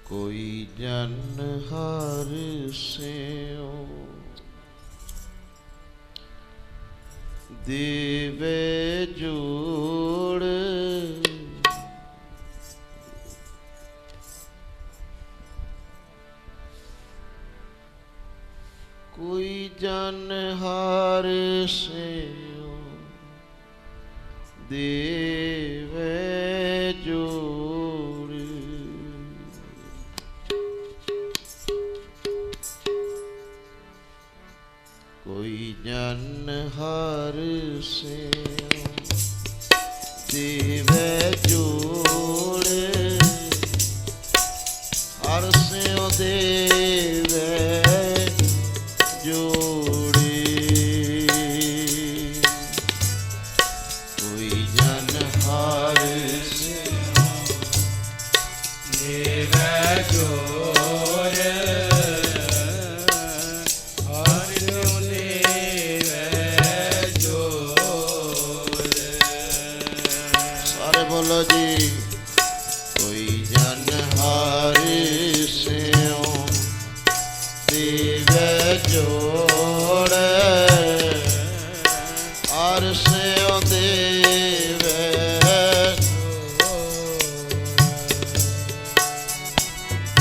कोई जन हर स्यों देवे जोड़ कोई जन हर स्यों देवे जोड़ कोई जन हर स्यों देवे जोड़ हर स्यों देवे जोड़े कोई जन हर स्यों देवे जोड़े बोलो जी कोई जन हर स्यों देवे जोड़ हर स्यों देवे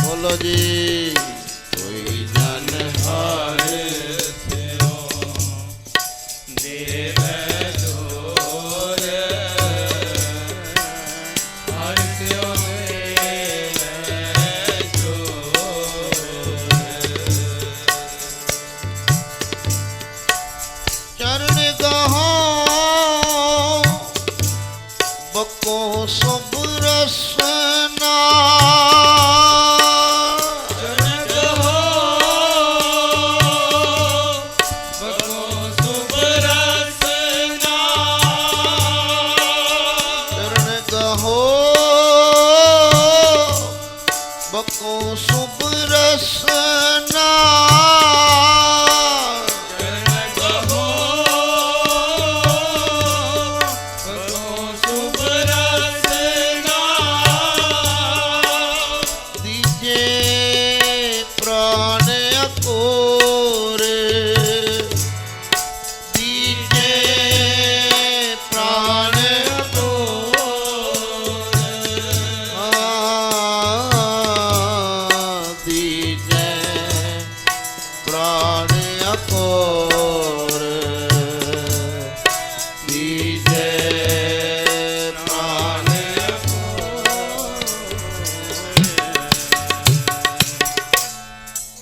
बोलो जी कोई जन हर स्यों देवे बको सब रसना चरण कहो बको सब रसना चरण कहो बको सब रसना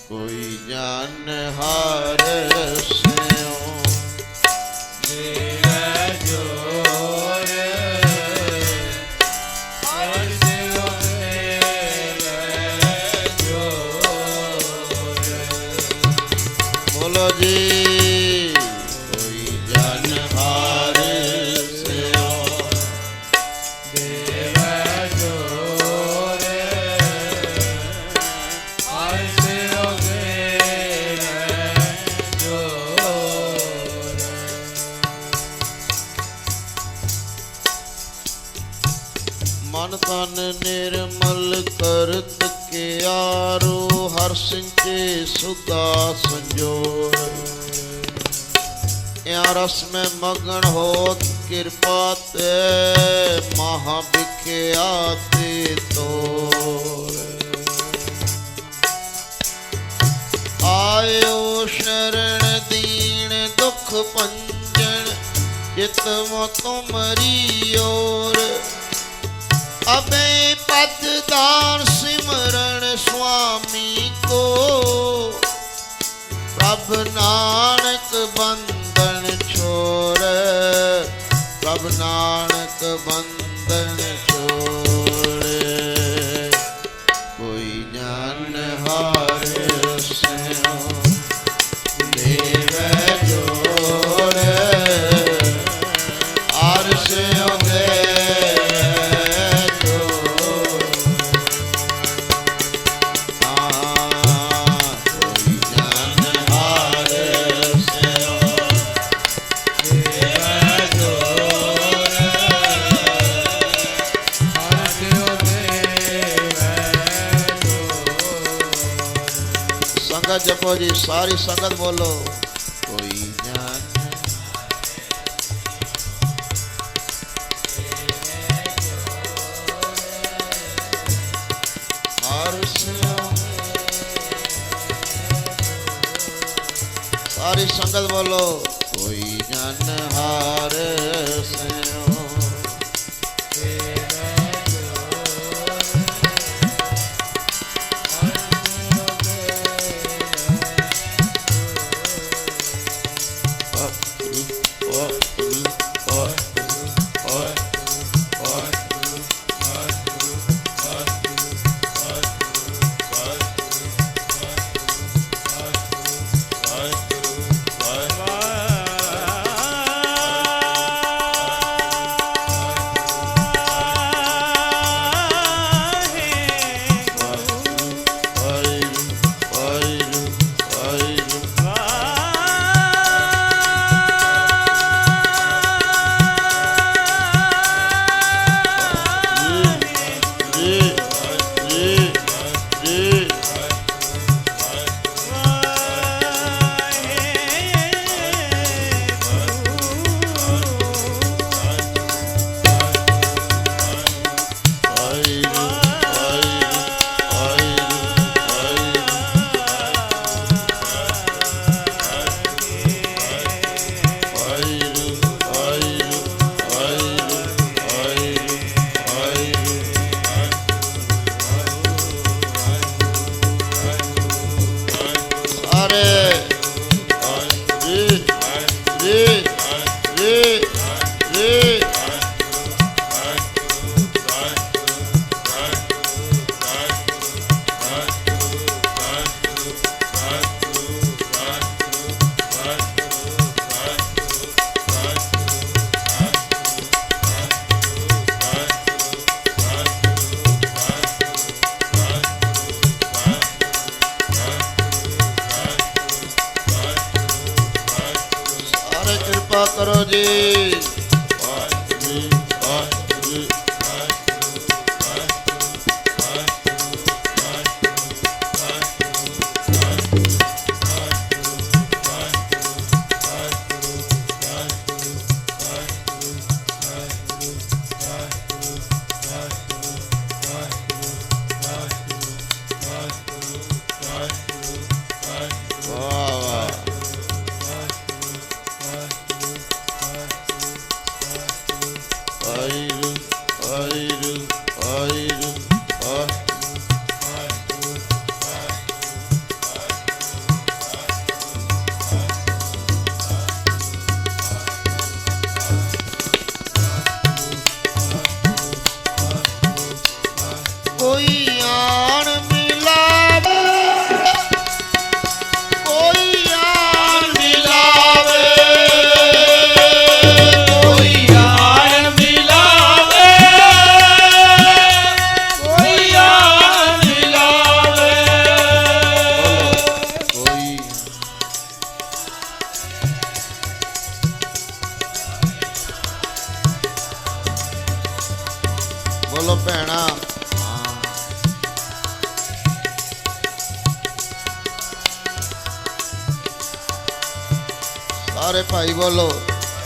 कोई जन हर स्यों देवे जोड़ हर स्यों देवे जोड़ बोलो जी कोई जन हर स्यों देवे जोड़ हर स्यों मन तन निर्मल करत के आरो हर सिंचे सुधा संजोर या रस में मगन होत कृपा ते महाबिखे आते तो आयो शरण दीन दुख पंजन चितव तुमरी ओर अबे पद दान सिमरण स्वामी को प्रभ नानक बंधन छोड़ प्रभ नानक बंधन छोड़ कोई जन हर स्यों देवे जोड़ हर स्यों ਦੁਬਾਰਾ ਜਪੋ ਜੀ, ਸਾਰੀ ਸੰਗਤ ਬੋਲੋ। ਕੋਈ ਜਾਣ ਹਰ ਸਿਓ, ਸਾਰੀ ਸੰਗਤ ਬੋਲੋ। ਕੋਈ ਜਨ ਹਰ ਸਿਓ ਕਰੋ ਜੀ। ਕੋਈ ਆਣ ਮਿਲਾਵੇ, ਕੋਈ ਆਣ ਮਿਲਾਵੇ, ਕੋਈ ਆਣ ਮਿਲਾਵੇ, ਕੋਈ ਆਣ ਮਿਲਾਵੇ, ਕੋਈ ਬੋਲੋ ਭੈਣਾ। ਸਾਰੇ ਭਾਈ ਬੋਲੋ।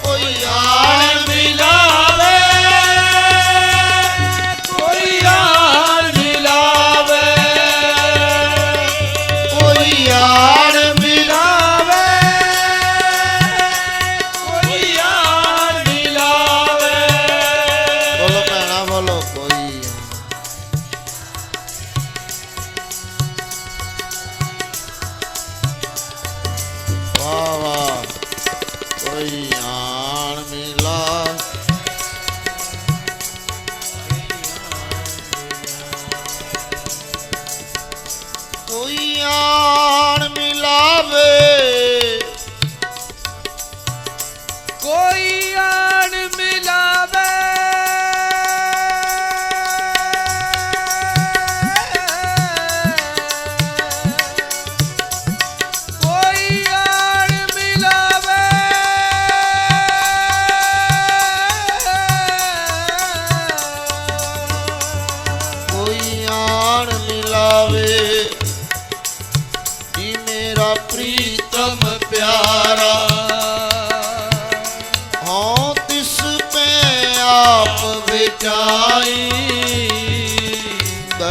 ਕੋਈ ਆਣ ਮਿਲਾਵੇ, ਕੋਈ ਆਣ ਮਿਲਾਵੇ, ਕੋਈ ਆਣ ਮਿਲਾਵੇ, ਕੋਈ ਆਣ ਮਿਲਾਵੇ, ਬੋਲੋ ਭੈਣਾ ਬੋਲੋ। ਕੋਈ ਵਾਹ ਵਾਹ। ਕੋਈ ਆਣ ਮਿਲਾ,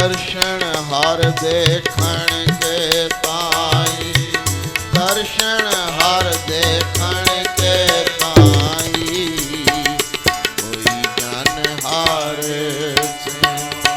दर्शन हर देखण के ताई, दर्शन हर देखण के ताई, कोई जन हर से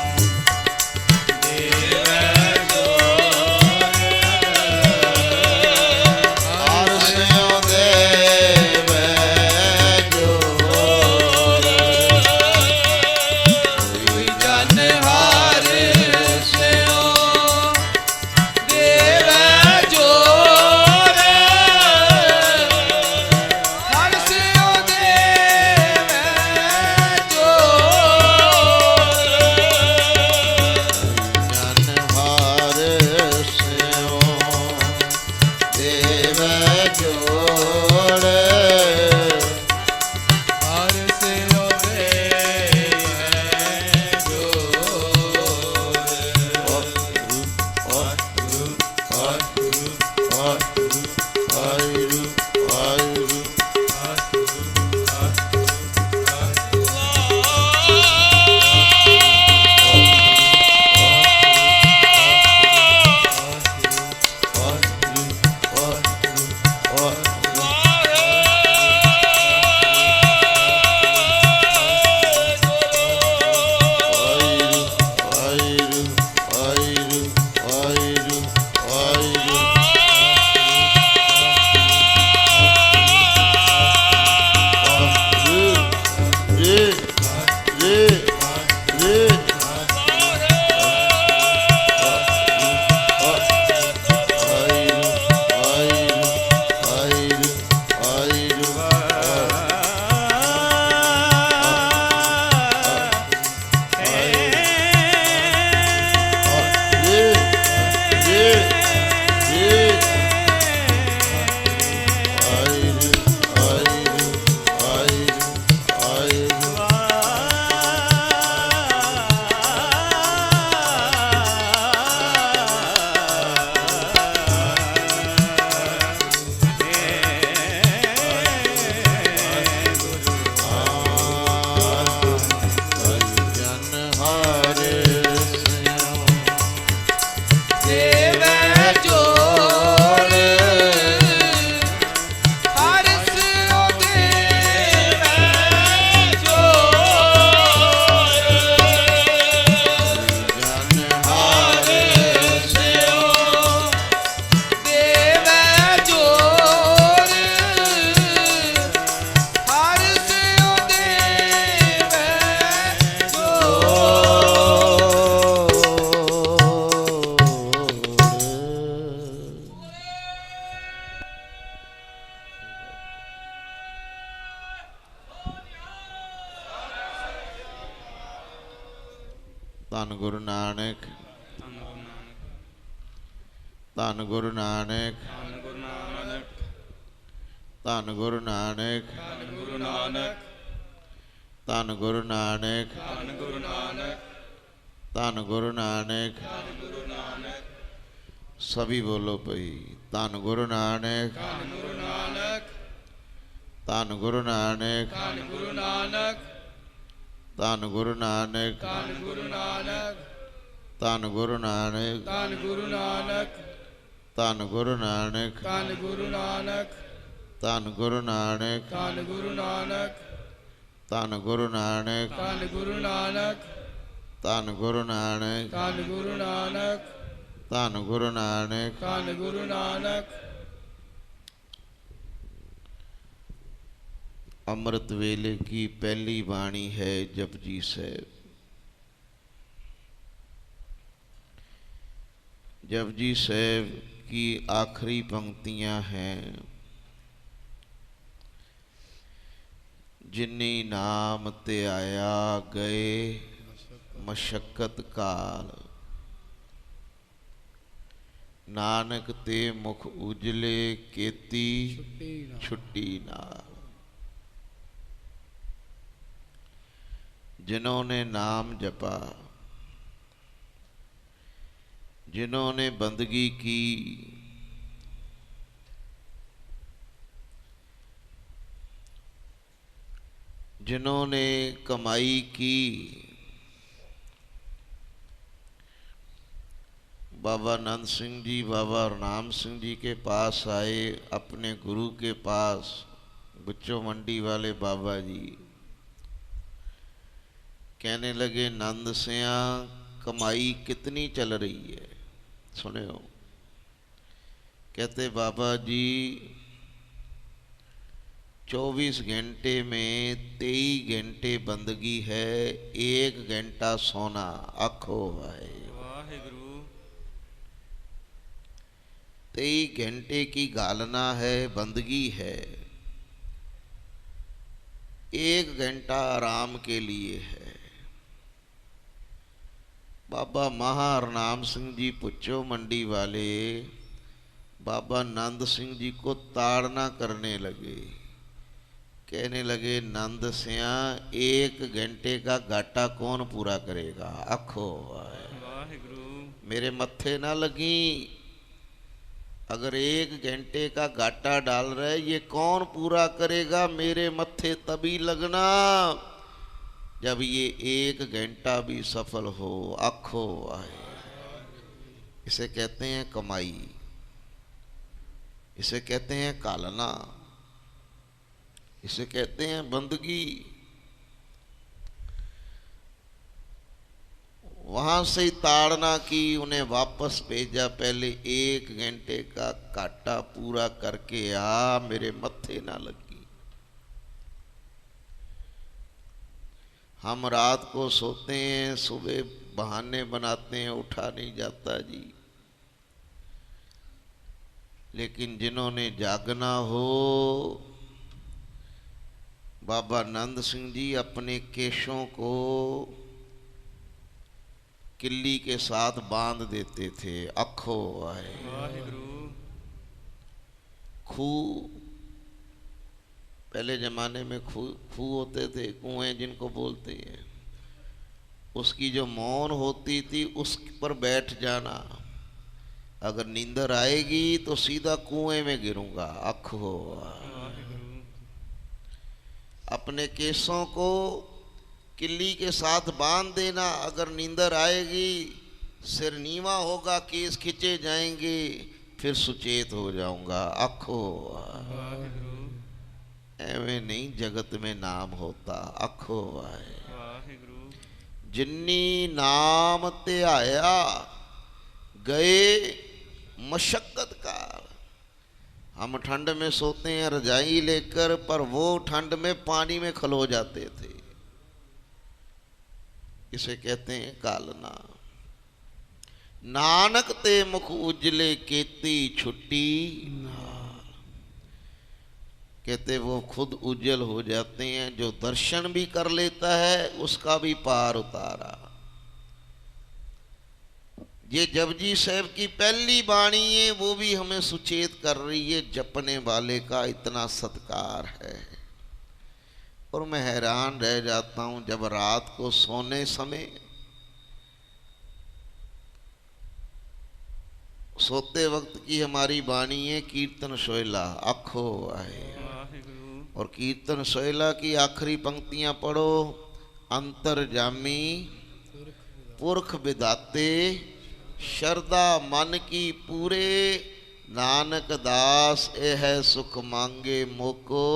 ਧੰਨ ਗੁਰੂ ਨਾਨਕ, ਧੰਨ ਗੁਰੂ ਨਾਨਕ, ਧੰਨ ਗੁਰੂ ਨਾਨਕ, ਧੰਨ ਗੁਰੂ ਨਾਨਕ, ਧੰਨ ਗੁਰੂ ਨਾਨਕ, ਧੰਨ ਗੁਰੂ ਨਾਨਕ, सभी बोलो पई धन गुरु नानक, धन गुरु नानक, धन गुरु नानक, धन गुरु नानक, धन गुरु नानक, धन गुरु नानक, धन गुरु नानक, धन गुरु नानक, धन गुरु नानक, धन गुरु नानक, धन गुरु नानक, धन गुरु नानक, धन गुरु नानक, धन गुरु नानक, धन गुरु नानक, धन गुरु नानक, धन गुरु नानक, धन गुरु नानक। अमृत वेले की पहली वाणी है जपजी साहिब। जपजी साहिब की आखिरी पंक्तियां हैं, जिन्नी नाम ते आया गए मशक्कत काल, नानक ते मुख उजले केती छुट्टी नाल। जिन्होंने नाम जपा, जिन्होंने बंदगी की, जिन्होंने कमाई की, बाबा नंद सिंह जी बाबा हरनाम सिंह जी के पास आए, अपने गुरु के पास, गुच्चो मंडी वाले बाबा जी। कहने लगे, नंद सिंह कमाई कितनी चल रही है? सुने हो? कहते, बाबा जी 24 घंटे में 23 घंटे बंदगी है, 1 घंटा सोना। आखो भाई वाहिगुरु। 23 घंटे की गालना है, बंदगी है, 1 घंटा आराम के लिए है। बाबा हरनाम सिंह जी पुच्चो मंडी वाले बाबा नंद सिंह जी को ताड़ना करने लगे। कहने लगे, नंद सिंह 1 घंटे का घाटा कौन पूरा करेगा? आखो वाहिगुरु। मेरे मत्थे ना लगी। अगर 1 घंटे का घाटा डाल रहे, ये कौन पूरा करेगा? मेरे मत्थे तभी लगना जब ये 1 घंटा भी सफल हो। आखो आए। इसे कहते हैं कमाई, इसे कहते हैं कालना, इसे कहते हैं बंदगी। वहां से ताड़ना की, उन्हें वापस भेजा। पहले 1 घंटे का काटा पूरा करके आ, मेरे मत्थे ना लगी। हम रात को सोते हैं, सुबह बहाने बनाते हैं, उठा नहीं जाता जी। लेकिन जिन्होंने जागना हो, बाबा नंद सिंह जी अपने केशों को किल्ली के साथ बांध देते थे। अखो आए। खूह, पहले जमाने में खूह होते थे, कुएं जिनको बोलते हैं, उसकी जो मौन होती थी उस पर बैठ जाना। अगर नींदर आएगी तो सीधा कुएं में गिरूंगा। अखो अपने केसों को किल्ली के साथ बांध देना। अगर नींदर आएगी, सिर नीवा होगा, केस खींचे जाएंगे, फिर सुचेत हो जाऊंगा। आखो एवं नहीं जगत में नाम होता। आखो आए। जिन्नी नाम ते आया, गए मशक्कत काल। हम ठंड में सोते हैं रजाई लेकर, पर वो ठंड में पानी में खलो जाते थे। इसे कहते हैं कालना। नानक ते मुख उजले केती छुट्टी। कहते वो खुद उज्जवल हो जाते हैं, जो दर्शन भी कर लेता है उसका भी पार उतारा। ये जपजी साहब की पहली वाणी है, वो भी हमें सुचेत कर रही है, जपने वाले का इतना सत्कार है। और मैं हैरान रह जाता हूं, जब रात को सोने समय, सोते वक्त की हमारी वाणी है कीर्तन सोयला। आखो आए। और कीर्तन सोयला की आखिरी पंक्तियां पढ़ो। अंतर्जामी पुरख विदाते, शरदा मन की पूरे, नानक दास एह सुख मांगे मोको,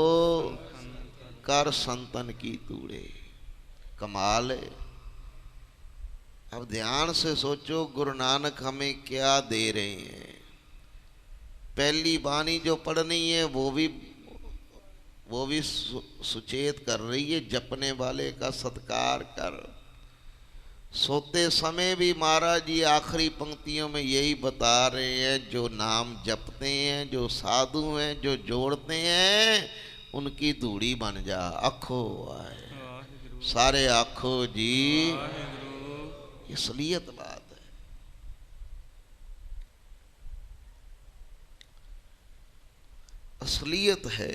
कर संतन की तूड़े। कमाल है। अब ध्यान से सोचो, गुरु नानक हमें क्या दे रहे हैं। पहली वाणी जो पढ़नी है वो भी सुचेत कर रही है, जपने वाले का सत्कार कर। सोते समय भी महाराज जी आखिरी पंक्तियों में यही बता रहे हैं, जो नाम जपते हैं, जो साधु हैं, जो जोड़ते हैं, उनकी धूड़ी बन जा। आखो आए। सारे आखो जी। असलियत बात है। असलियत है।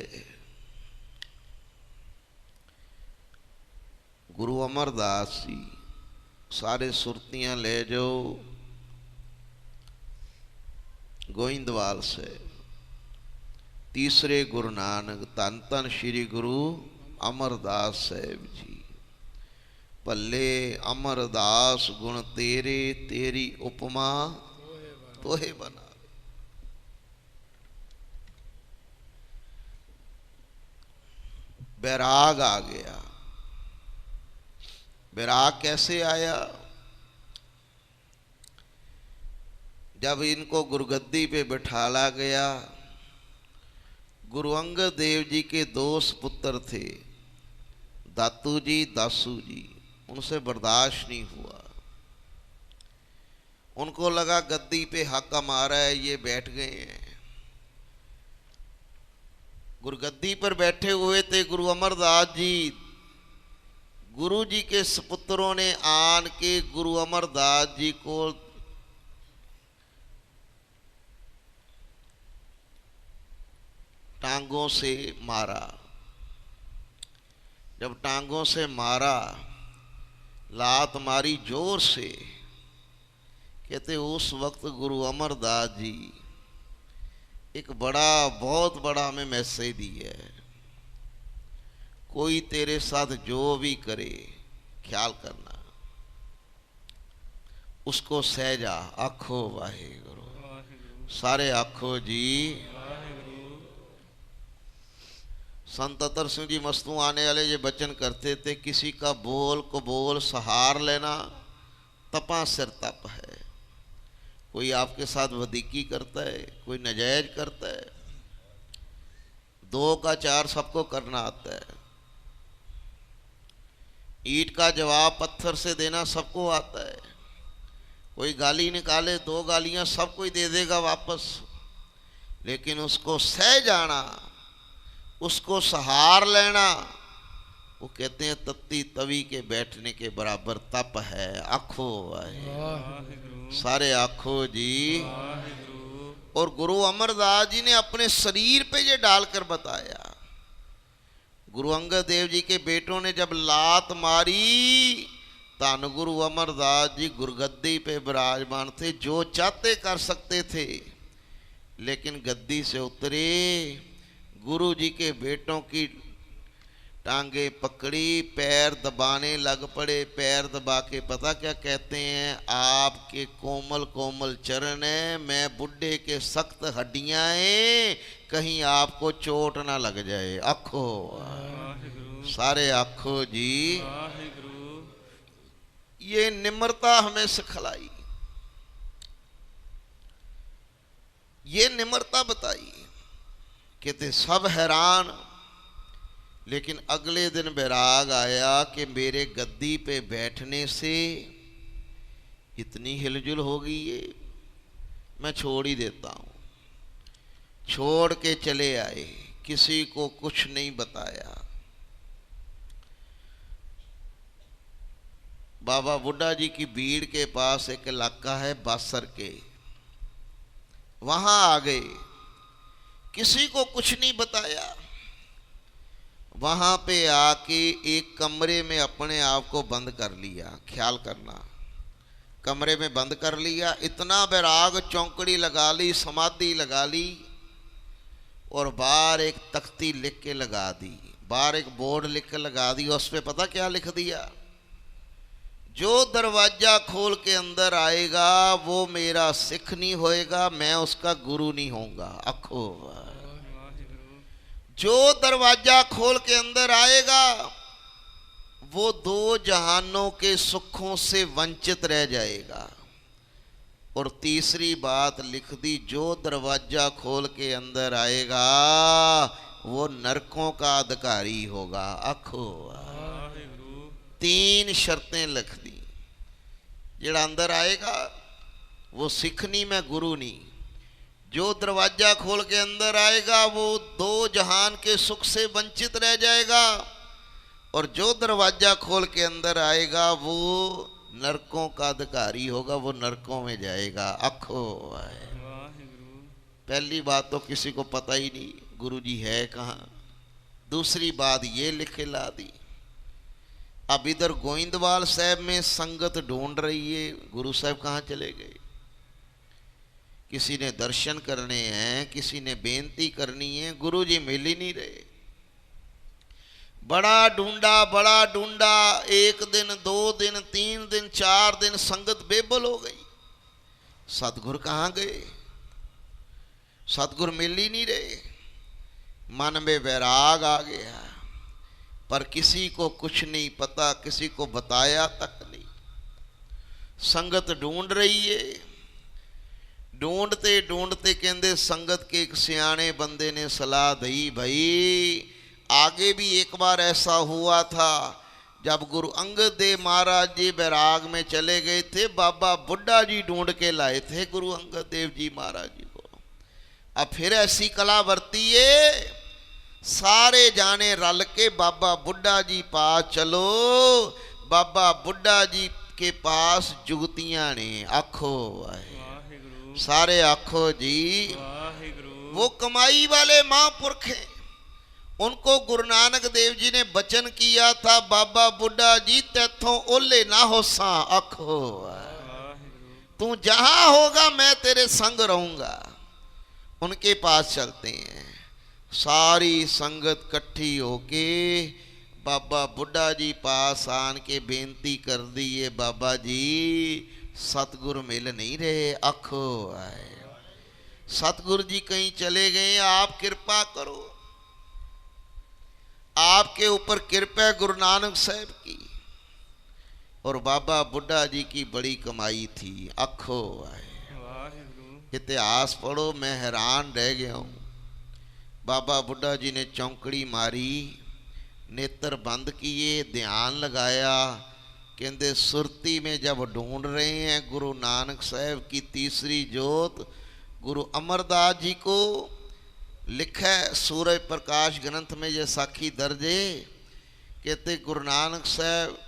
गुरु अमरदास जी, सारे सुरतियां ले जाओ गोइंदवाल से। तीसरे गुरु नानक धन धन श्री गुरु अमरदास साहब जी। भले अमरदास गुण तेरे, तेरी उपमा तोहे बना। बैराग आ गया। बैराग कैसे आया? जब इनको गुरुगद्दी पे बिठाला गया, गुरु अंगद देव जी के दो पुत्र थे, दातू जी दासू जी, उनसे बर्दाश्त नहीं हुआ। उनको लगा गद्दी पे हक हमारा है, ये बैठ गए हैं। गुरुगद्दी पर बैठे हुए थे गुरु अमरदास जी। गुरु जी के सपुत्रों ने आन के गुरु अमरदास जी को टांगों से मारा। जब टांगों से मारा, लात मारी जोर से, कहते उस वक्त गुरु अमरदास जी एक बहुत बड़ा हमें मैसेज दिया है, कोई तेरे साथ जो भी करे ख्याल करना, उसको सहजा। आखो वाहेगुरु, सारे आखो जी। संत अतर सिंह जी मस्तू आने वाले ये वचन करते थे, किसी का बोल को बोल सहार लेना तपा सिर तप है। कोई आपके साथ वदीकी करता है, कोई नाजायज करता है, 2 का 4 सबको करना आता है। ईंट का जवाब पत्थर से देना सबको आता है। कोई गाली निकाले, 2 गालियां सब कोई दे देगा वापस, लेकिन उसको सह जाना, उसको सहार लेना, वो कहते हैं तत्ती तवी के बैठने के बराबर तप है। आखो वाहे, सारे आखो जी। और गुरु अमरदास जी ने अपने शरीर पे ये डालकर बताया। गुरु अंगद देव जी के बेटों ने जब लात मारी, धन गुरु अमरदास जी गुरगद्दी पे विराजमान थे, जो चाहते कर सकते थे, लेकिन गद्दी से उतरे, गुरु जी के बेटों की टांगे पकड़ी, पैर दबाने लग पड़े। पैर दबा के पता क्या कहते हैं? आपके कोमल कोमल चरण है, मैं बुढ़े के सख्त हड्डियां हैं, कहीं आपको चोट ना लग जाए। आखो सारे आखो जी। ये निम्रता हमें सिखलाई, ये निम्रता बताई। कहते सब हैरान, लेकिन अगले दिन बैराग आया कि मेरे गद्दी पे बैठने से इतनी हिलजुल हो गई है, मैं छोड़ ही देता हूँ। छोड़ के चले आए, किसी को कुछ नहीं बताया। बाबा बुड्ढा जी की भीड़ के पास एक इलाका है बासर के, वहां आ गए, किसी को कुछ नहीं बताया। वहां पे आके एक कमरे में अपने आप को बंद कर लिया। ख्याल करना, कमरे में बंद कर लिया। इतना बैराग, चौंकड़ी लगा ली, समाधि लगा ली, और बाहर एक तख्ती लिख के लगा दी, बाहर एक बोर्ड लिख के लगा दी। उस पर पता क्या लिख दिया? जो दरवाजा खोल के अंदर आएगा वो मेरा सिख नहीं होएगा, मैं उसका गुरु नहीं होऊंगा। आखो जो दरवाजा खोल के अंदर आएगा वो 2 जहानों के सुखों से वंचित रह जाएगा। और तीसरी बात लिख दी, जो दरवाजा खोल के अंदर आएगा वो नरकों का अधिकारी होगा। आखो 3 शर्तें लिख दी। जेड़ा अंदर आएगा वो सिख नहीं, मैं गुरु नहीं। जो दरवाजा खोल के अंदर आएगा वो 2 जहान के सुख से वंचित रह जाएगा, और जो दरवाजा खोल के अंदर आएगा वो नरकों का अधिकारी होगा, वो नरकों में जाएगा। आखो पहली बात तो किसी को पता ही नहीं गुरु जी है कहाँ। दूसरी बात ये लिखे ला दी। अब इधर गोविंदवाल साहब में संगत ढूंढ रही है, गुरु साहब कहाँ चले गए। किसी ने दर्शन करने हैं, किसी ने बेनती करनी है, गुरु जी मिल ही नहीं रहे। बड़ा ढूंढा, 1 दिन 2 दिन 3 दिन 4 दिन संगत बेबल हो गई। सतगुर कहाँ गए? सतगुर मिल ही नहीं रहे। मन में वैराग आ गया, पर किसी को कुछ नहीं पता, किसी को बताया तक नहीं। संगत ढूंढ रही है। ढूंढते ढूंढते कहते संगत के एक सियाने बंदे ने सलाह दी, भाई आगे भी एक बार ऐसा हुआ था जब गुरु अंगद देव महाराज जी बैराग में चले गए थे, बाबा बुड्ढा जी ढूंढ के लाए थे गुरु अंगद देव जी महाराज जी को। अब फिर ऐसी कला बरती है, सारे जाने रल के बाबा बुड्ढा जी पास चलो। बाबा बुड्ढा जी के पास जुगतियां ने, आखो वाहिगुरु सारे आखो जी। वाहिगुरु वो कमाई वाले महापुरख हैं। उनको गुरु नानक देव जी ने वचन किया था, बाबा बुड्ढा जी तैथों ओले ना हो सा, आखो वाहिगुरु तू जहां होगा मैं तेरे संग रहूंगा। उनके पास चलते हैं। सारी संगत इकट्ठी होके बाबा बुड्ढा जी पास आन के बेनती कर दी है, बाबा जी सतगुरु मिल नहीं रहे, आखो आए सतगुरु जी कहीं चले गए, आप कृपा करो। आपके ऊपर कृपा है गुरु नानक साहब की, और बाबा बुड्ढा जी की बड़ी कमाई थी, आखो आए। इतिहास पढ़ो, मैं हैरान रह गया हूँ। बाबा बुड्ढा जी ने चौंकड़ी मारी, नेत्र बंद किए, ध्यान लगाया। कहते सुरती में जब ढूंढ रहे हैं गुरु नानक साहब की तीसरी जोत, गुरु अमरदास जी को लिखा है सूरज प्रकाश ग्रंथ में, ये साखी दर्जे। कहते गुरु नानक साहब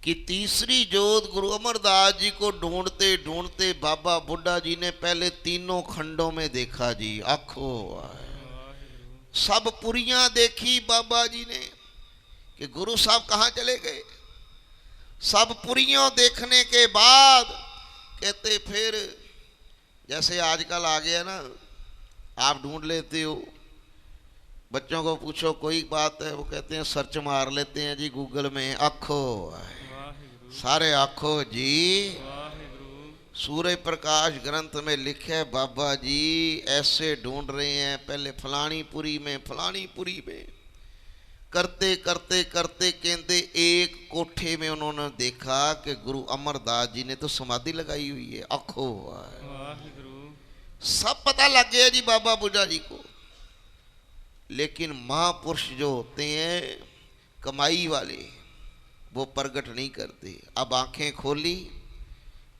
कि तीसरी जोत गुरु अमरदास जी को ढूंढते ढूंढते बाबा बुड्ढा जी ने पहले तीनों खंडों में देखा जी, आखो सब पुरियां देखी बाबा जी ने कि गुरु साहब कहाँ चले गए। सब पुरियों देखने के बाद कहते फिर जैसे आजकल आ गया ना, आप ढूंढ लेते हो, बच्चों को पूछो कोई बात है, वो कहते हैं सर्च मार लेते हैं जी गूगल में, आखो सारे आखो जी। सूर्य प्रकाश ग्रंथ में लिखे बाबा जी ऐसे ढूंढ रहे हैं, पहले फलानी पुरी में करते करते करते कहते एक कोठे में उन्होंने देखा कि गुरु अमरदास जी ने तो समाधि लगाई हुई है, आखो सब पता लग गया जी बाबा बुड्ढा जी को। लेकिन महापुरुष जो होते हैं कमाई वाले, वो प्रगट नहीं करते। अब आंखें खोली,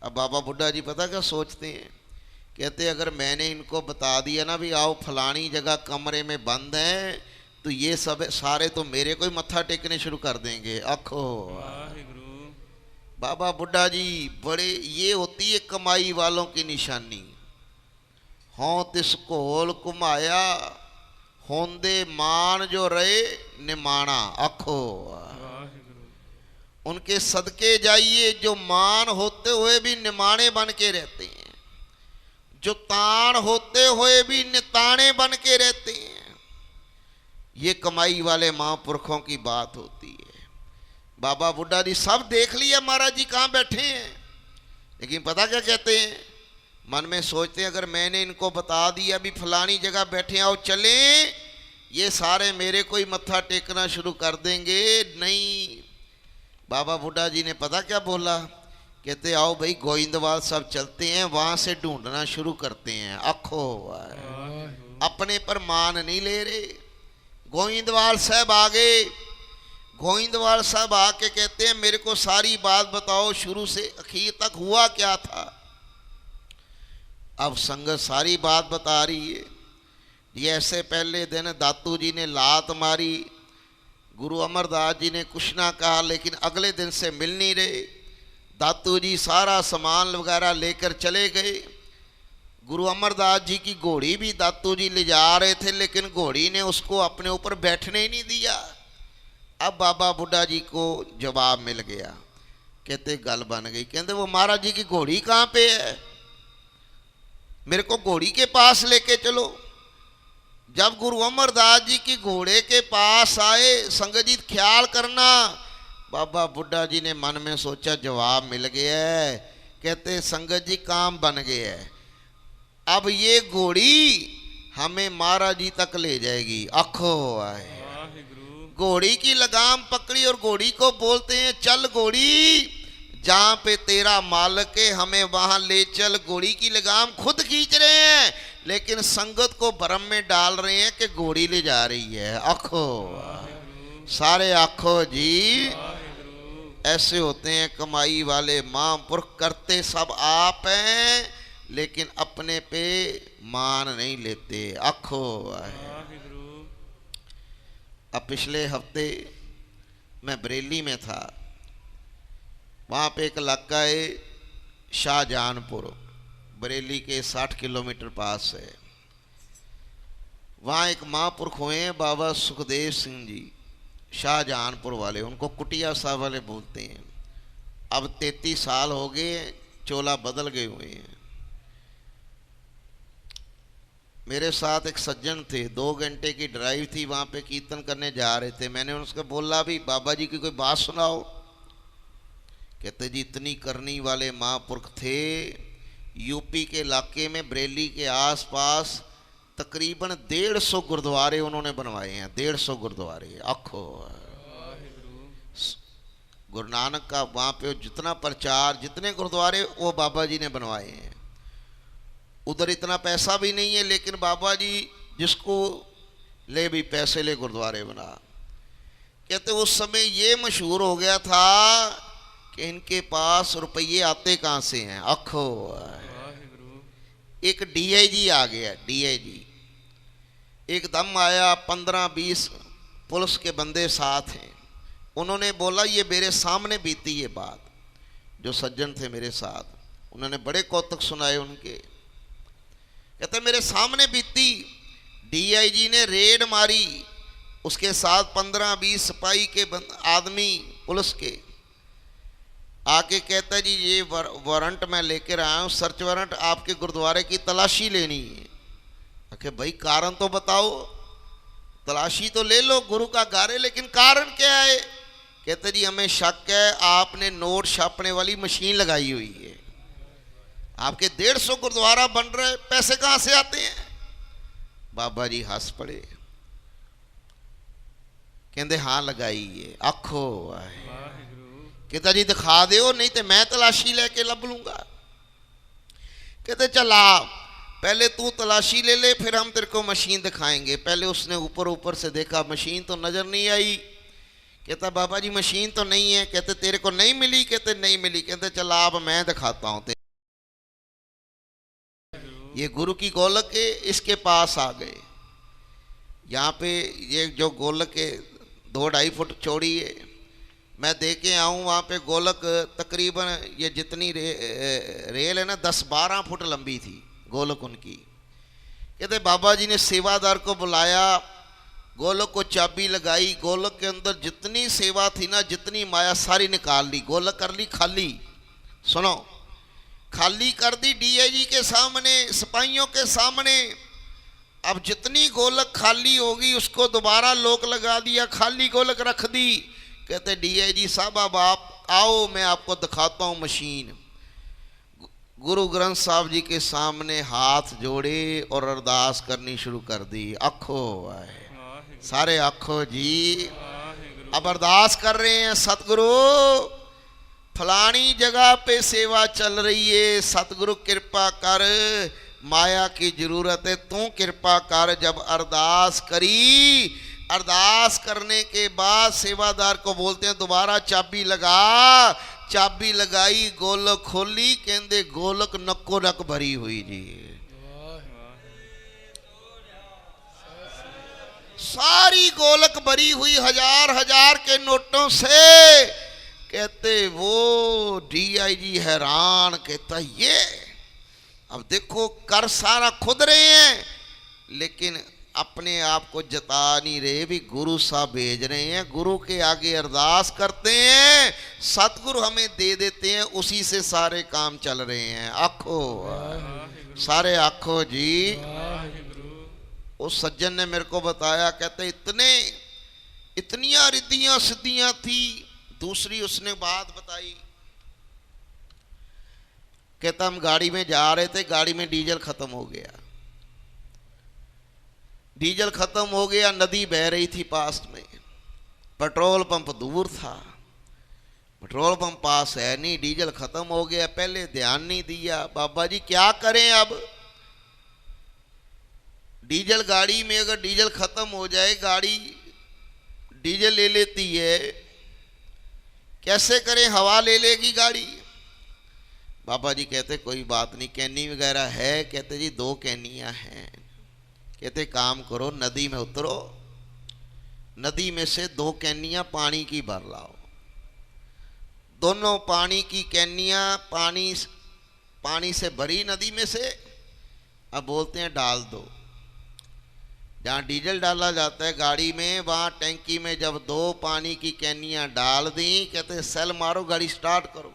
अब बाबा बुड्ढा जी पता क्या सोचते हैं, कहते अगर मैंने इनको बता दिया ना भी आओ फलानी जगह कमरे में बंद है, तो ये सब सारे तो मेरे को ही मत्था टेकने शुरू कर देंगे, आखो बाबा बुड्ढा जी बड़े, ये होती है कमाई वालों की निशानी। हों तिस कोल कुमाया, होंदे मान जो रहे निमाना, आखो उनके सदके जाइए जो मान होते हुए भी निमाने बन के रहते हैं, जो तान होते हुए भी निताने बन के रहते हैं। ये कमाई वाले महापुरखों की बात होती है। बाबा बुड्ढा जी सब देख लिया महाराज जी कहाँ बैठे हैं, लेकिन पता क्या कहते हैं, मन में सोचते हैं अगर मैंने इनको बता दिया भी फलानी जगह बैठे आओ चले, ये सारे मेरे को ही मत्था टेकना शुरू कर देंगे। नहीं, बाबा बुड्ढा जी ने पता क्या बोला, कहते आओ भाई गोविंदवाल सब चलते हैं, वहां से ढूंढना शुरू करते हैं, आखो अपने पर मान नहीं ले रहे। गोविंदवाल साहब आ गए। गोविंदवाल साहब आके कहते हैं मेरे को सारी बात बताओ, शुरू से आखिर तक हुआ क्या था। अब संगत सारी बात बता रही है। ये ऐसे पहले दिन दातू जी ने लात मारी, गुरु अमरदास जी ने कुछ ना कहा, लेकिन अगले दिन से मिल नहीं रहे। दातू जी सारा सामान वगैरह लेकर चले गए। गुरु अमरदास जी की घोड़ी भी दातू जी ले जा रहे थे, लेकिन घोड़ी ने उसको अपने ऊपर बैठने ही नहीं दिया। अब बाबा बुड्ढा जी को जवाब मिल गया। कहते गल बन गई। कहते वो महाराज जी की घोड़ी कहाँ पे है, मेरे को घोड़ी के पास लेके चलो। जब गुरु अमरदास जी की घोड़े के पास आए, संगत जी ख्याल करना, बाबा बुड्ढा जी ने मन में सोचा जवाब मिल गया है। कहते संगत जी काम बन गया है, अब ये घोड़ी हमें महाराज जी तक ले जाएगी। आखो आए, घोड़ी की लगाम पकड़ी और घोड़ी को बोलते हैं चल घोड़ी, जहां पे तेरा मालिक है हमें वहां ले चल। घोड़ी की लगाम खुद खींच रहे हैं, लेकिन संगत को भ्रम में डाल रहे हैं कि घोड़ी ले जा रही है। आखो सारे आखो जी। ऐसे होते हैं कमाई वाले महापुरुष, करते सब आप हैं लेकिन अपने पे मान नहीं लेते। आखो अब पिछले हफ्ते मैं बरेली में था, वहाँ पे एक इलाका है शाहजहानपुर, बरेली के 60 किलोमीटर पास है। वहाँ एक महापुरुष हुए हैं बाबा सुखदेव सिंह जी, शाहजहानपुर वाले, उनको कुटिया साहब वाले बोलते हैं। अब 33 साल हो गए, चोला बदल गए हुए हैं। मेरे साथ एक सज्जन थे, 2 घंटे की ड्राइव थी, वहाँ पे कीर्तन करने जा रहे थे। मैंने उनसे बोला भी बाबा जी की कोई बात सुनाओ। कहते जी इतनी करनी वाले महापुरुष थे, यूपी के इलाके में बरेली के आसपास तकरीबन 150 गुरुद्वारे उन्होंने बनवाए हैं। 150 गुरुद्वारे। आखो गुरु नानक का वहाँ पे जितना प्रचार, जितने गुरुद्वारे वो बाबा जी ने बनवाए हैं। उधर इतना पैसा भी नहीं है, लेकिन बाबा जी जिसको ले भी पैसे ले गुरुद्वारे बना। कहते उस समय ये मशहूर हो गया था कि इनके पास रुपये आते कहाँ से हैं। आखो एक डीआईजी आ गया, डीआईजी एकदम आया, 15-20 पुलिस के बंदे साथ हैं। उन्होंने बोला ये मेरे सामने बीती ये बात, जो सज्जन थे मेरे साथ, उन्होंने बड़े कौतुक सुनाए उनके। कहते मेरे सामने बीती, डीआईजी ने रेड मारी, उसके साथ 15-20 सिपाही के आदमी पुलिस के आके कहता जी ये वारंट मैं लेकर आया हूँ, सर्च वारंट, आपके गुरुद्वारे की तलाशी लेनी है। आखे भाई कारण तो बताओ, तलाशी तो ले लो, गुरु का घर है, लेकिन कारण क्या है। कहते जी हमें शक है आपने नोट छापने वाली मशीन लगाई हुई है। आपके 150 गुरुद्वारा बन रहे, पैसे कहां से आते हैं। बाबा जी हंस पड़े, कहते हाँ लगाई है। आखो कहता जी दिखा दो, नहीं तो मैं तलाशी लेके लब लूंगा। कहते चल आप पहले तू तलाशी ले ले, फिर हम तेरे को मशीन दिखाएंगे। पहले उसने ऊपर ऊपर से देखा, मशीन तो नजर नहीं आई। कहता बाबा जी मशीन तो नहीं है। कहते तेरे को नहीं मिली। कहते नहीं मिली। कहते चल आप मैं दिखाता हूं। ये गुरु की गोलक है, इसके पास आ गए। यहाँ पे ये जो गोलक है 2-2.5 फुट चौड़ी है, मैं दे के आऊँ। वहाँ पे गोलक तकरीबन ये जितनी रेल है ना 10-12 फुट लंबी थी गोलक उनकी। कहते बाबा जी ने सेवादार को बुलाया, गोलक को चाबी लगाई, गोलक के अंदर जितनी सेवा थी ना, जितनी माया सारी निकाल ली, गोलक कर ली खाली। सुनो, खाली कर दी डीआईजी के सामने, सिपाहियों के सामने। अब जितनी गोलक खाली होगी उसको दोबारा लोक लगा दिया, खाली गोलक रख दी। कहते डीआईजी साहब अब आप आओ, मैं आपको दिखाता हूँ मशीन। गुरु ग्रंथ साहब जी के सामने हाथ जोड़े और अरदास करनी शुरू कर दी। आखो आए सारे, आखो जी। अब अरदास कर रहे हैं, सतगुरु फलानी जगह पे सेवा चल रही है, सतगुरु कृपा कर, माया की जरूरत है, तू कृपा कर। जब अरदास करी, अरदास करने के बाद सेवादार को बोलते हैं दोबारा चाबी लगा। चाबी लगाई, गोलक खोली, कहते गोलक नक्को नक भरी हुई जी, सारी गोलक भरी हुई 1000-1000 के नोटों से। कहते वो डीआईजी हैरान, कहता ये अब देखो कर सारा खुद रहे हैं, लेकिन अपने आप को जता नहीं रहे, भी गुरु साहब भेज रहे हैं, गुरु के आगे अरदास करते हैं, सतगुरु हमें दे देते हैं, उसी से सारे काम चल रहे हैं। आखो सारे, आखो जी। उस सज्जन ने मेरे को बताया, कहते इतनियां रिद्धियां सिद्धियां थी। दूसरी उसने बात बताई, कहता हम गाड़ी में जा रहे थे, गाड़ी में डीजल खत्म हो गया। डीजल खत्म हो गया, नदी बह रही थी पास में, पेट्रोल पंप दूर था, पेट्रोल पंप पास है नहीं, डीजल खत्म हो गया, पहले ध्यान नहीं दिया। बाबा जी क्या करें अब? डीजल गाड़ी में अगर डीजल खत्म हो जाए, गाड़ी डीजल ले लेती है, कैसे करें? हवा ले लेगी गाड़ी। बाबा जी कहते कोई बात नहीं, कैनी वगैरह है? कहते जी 2 कैनियां हैं। कहते काम करो, नदी में उतरो, नदी में से 2 कैनियां पानी की भर लाओ। दोनों पानी की कैनियां पानी से भरी नदी में से, अब बोलते हैं डाल दो। जहाँ डीजल डाला जाता है गाड़ी में, वहाँ टैंकी में जब 2 पानी की कैनियां डाल दी, कहते सेल मारो, गाड़ी स्टार्ट करो।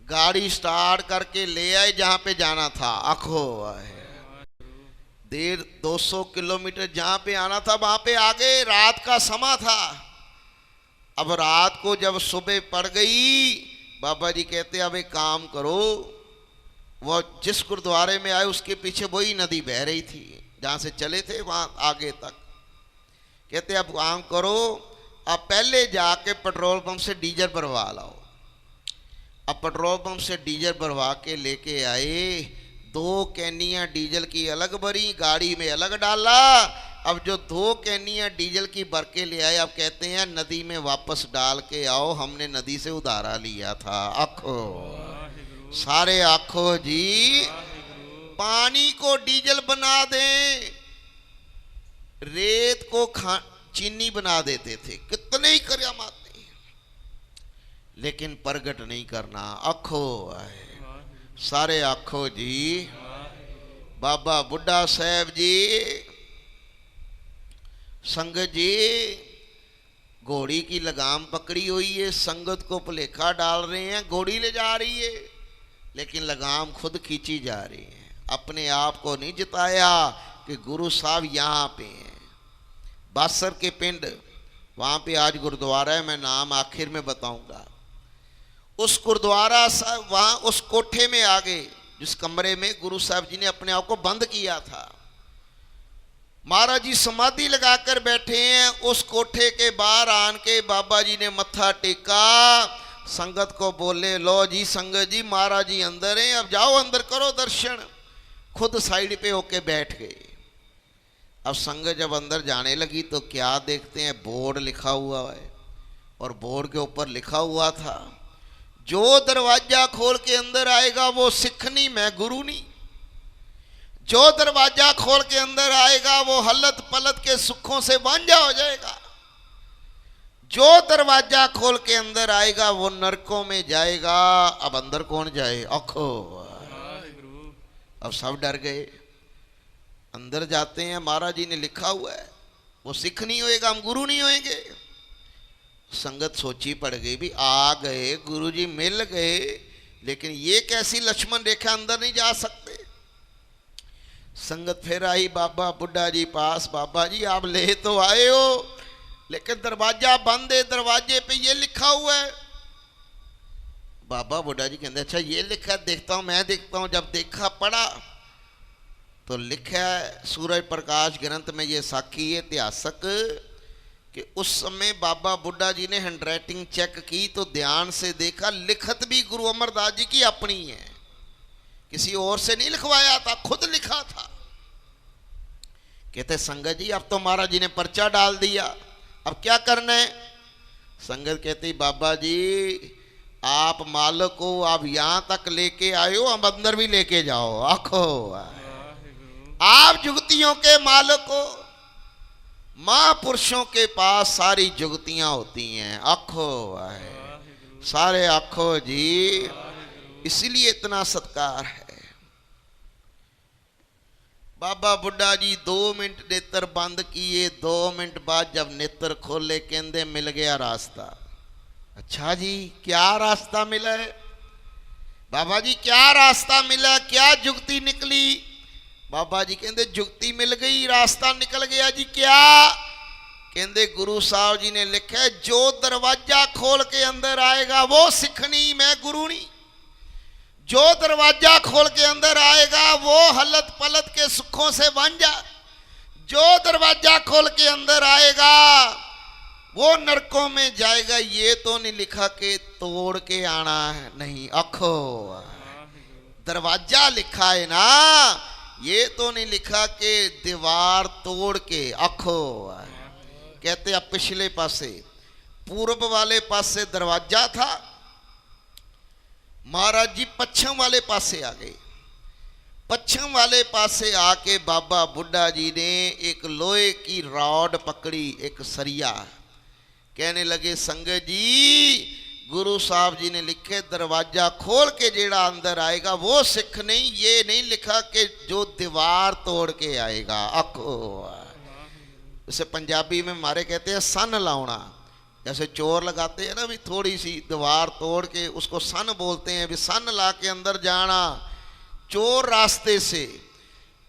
गाड़ी स्टार्ट करके ले आए जहाँ पे जाना था। आखो है 200 किलोमीटर जहाँ पे आना था वहाँ पे आ गए। रात का समा था। अब रात को जब सुबह पड़ गई, बाबा जी कहते अब एक काम करो, वो जिस गुरुद्वारे में आए उसके पीछे वही नदी बह रही थी जहाँ से चले थे वहाँ आगे तक। कहते अब काम करो, अब पहले जाके पेट्रोल पंप से डीजल भरवा लाओ। अब पेट्रोल पंप से डीजल भरवा के लेके आए। 2 कैनियां डीजल की अलग भरी, गाड़ी में अलग डाला। अब जो 2 कैनियां डीजल की भर के ले आए, अब कहते हैं नदी में वापस डाल के आओ, हमने नदी से उधारा लिया था। आखो सारे आखो जी, पानी को डीजल बना दें, रेत को चीनी बना देते थे। कितने ही करामात, लेकिन प्रगट नहीं करना। आखो सारे आखो जी। बाबा बुड्ढा साहब जी, संगत जी, घोड़ी की लगाम पकड़ी हुई है, संगत को भुलेखा डाल रहे हैं, घोड़ी ले जा रही है, लेकिन लगाम खुद खींची जा रही है। अपने आप को नहीं जिताया कि गुरु साहब यहाँ पे हैं। बासर के पिंड, वहाँ पे आज गुरुद्वारा है, मैं नाम आखिर में बताऊंगा। उस गुरुद्वारा साहब, वहाँ उस कोठे में आ गए जिस कमरे में गुरु साहब जी ने अपने आप को बंद किया था। महाराज जी समाधि लगाकर बैठे हैं। उस कोठे के बाहर आन के बाबा जी ने मत्था टेका, संगत को बोले लो जी संगत जी, महाराज जी अंदर हैं, अब जाओ अंदर करो दर्शन। खुद साइड पे होके बैठ गए। अब संगत जब अंदर जाने लगी तो क्या देखते हैं, बोर्ड लिखा हुआ है, और बोर्ड के ऊपर लिखा हुआ था, जो दरवाजा खोल के अंदर आएगा वो सिख नहीं, मैं गुरु नहीं। जो दरवाजा खोल के अंदर आएगा वो हलत पलत के सुखों से वांझा हो जाएगा। जो दरवाजा खोल के अंदर आएगा वो नरकों में जाएगा। अब अंदर कौन जाए? आखो। अब सब डर गए। अंदर जाते हैं, महाराज जी ने लिखा हुआ है वो सिख नहीं होएगा, हम गुरु नहीं होएंगे। संगत सोची पड़ गई, भी आ गए गुरु जी मिल गए, लेकिन ये कैसी लक्ष्मण रेखा, अंदर नहीं जा सकते। संगत फिर आई बाबा बुड्ढा जी पास, बाबा जी आप ले तो आए हो, लेकिन दरवाजा बंद है, दरवाजे पे ये लिखा हुआ है। बाबा बुड्ढा जी कहते अच्छा ये लिखा है, देखता हूं, मैं देखता हूं। जब देखा पढ़ा तो लिखा है सूरज प्रकाश ग्रंथ में, ये साखी है इतिहासक, कि उस समय बाबा बुड्ढा जी ने हैंडराइटिंग चेक की तो ध्यान से देखा, लिखत भी गुरु अमरदास जी की अपनी है, किसी और से नहीं लिखवाया था, खुद लिखा था। कहते संगत जी अब तो महाराज जी ने पर्चा डाल दिया, अब क्या करना है? संगत कहती बाबा जी आप मालिक को आप यहां तक लेके आए हो, हम अंदर भी लेके जाओ। आखो आप जुगतियों के मालिक हो। महापुरुषों के पास सारी जुगतियां होती हैं। आखो सारे आखो जी, इसलिए इतना सत्कार है। बाबा बुड्ढा जी 2 मिनट नेत्र बंद किए, 2 मिनट बाद जब नेत्र खोले कहते मिल गया रास्ता। अच्छा जी क्या रास्ता मिला है? बाबा जी क्या रास्ता मिला, क्या जुगती निकली? बाबा जी कहते जुगती मिल गई, रास्ता निकल गया जी। क्या? कहते गुरु साहब जी ने लिखा है जो दरवाजा खोल के अंदर आएगा वो सिख नहीं, मैं गुरु नहीं। जो दरवाजा खोल के अंदर आएगा वो हलत पलत के सुखों से वांझा। जो दरवाजा खोल के अंदर आएगा वो नरकों में जाएगा। ये तो नहीं लिखा कि तोड़ के आना है, नहीं, आखो दरवाजा लिखा है ना, ये तो नहीं लिखा कि दीवार तोड़ के। आखो कहते अब पिछले पासे पूर्व वाले पासे दरवाजा था, महाराज जी पश्चिम वाले पासे आ गए। पश्चिम वाले पासे आके बाबा बुड्ढा जी ने एक लोहे की रॉड पकड़ी, एक सरिया। कहने लगे संगत जी गुरु साहब जी ने लिखे दरवाजा खोल के जेड़ा अंदर आएगा वो सिख नहीं, ये नहीं लिखा कि जो दीवार तोड़ के आएगा। आखो जैसे पंजाबी में हमारे कहते हैं सन लाउना, जैसे चोर लगाते हैं ना भी थोड़ी सी दीवार तोड़ के उसको सन बोलते हैं, भी सन ला के अंदर जाना चोर रास्ते से।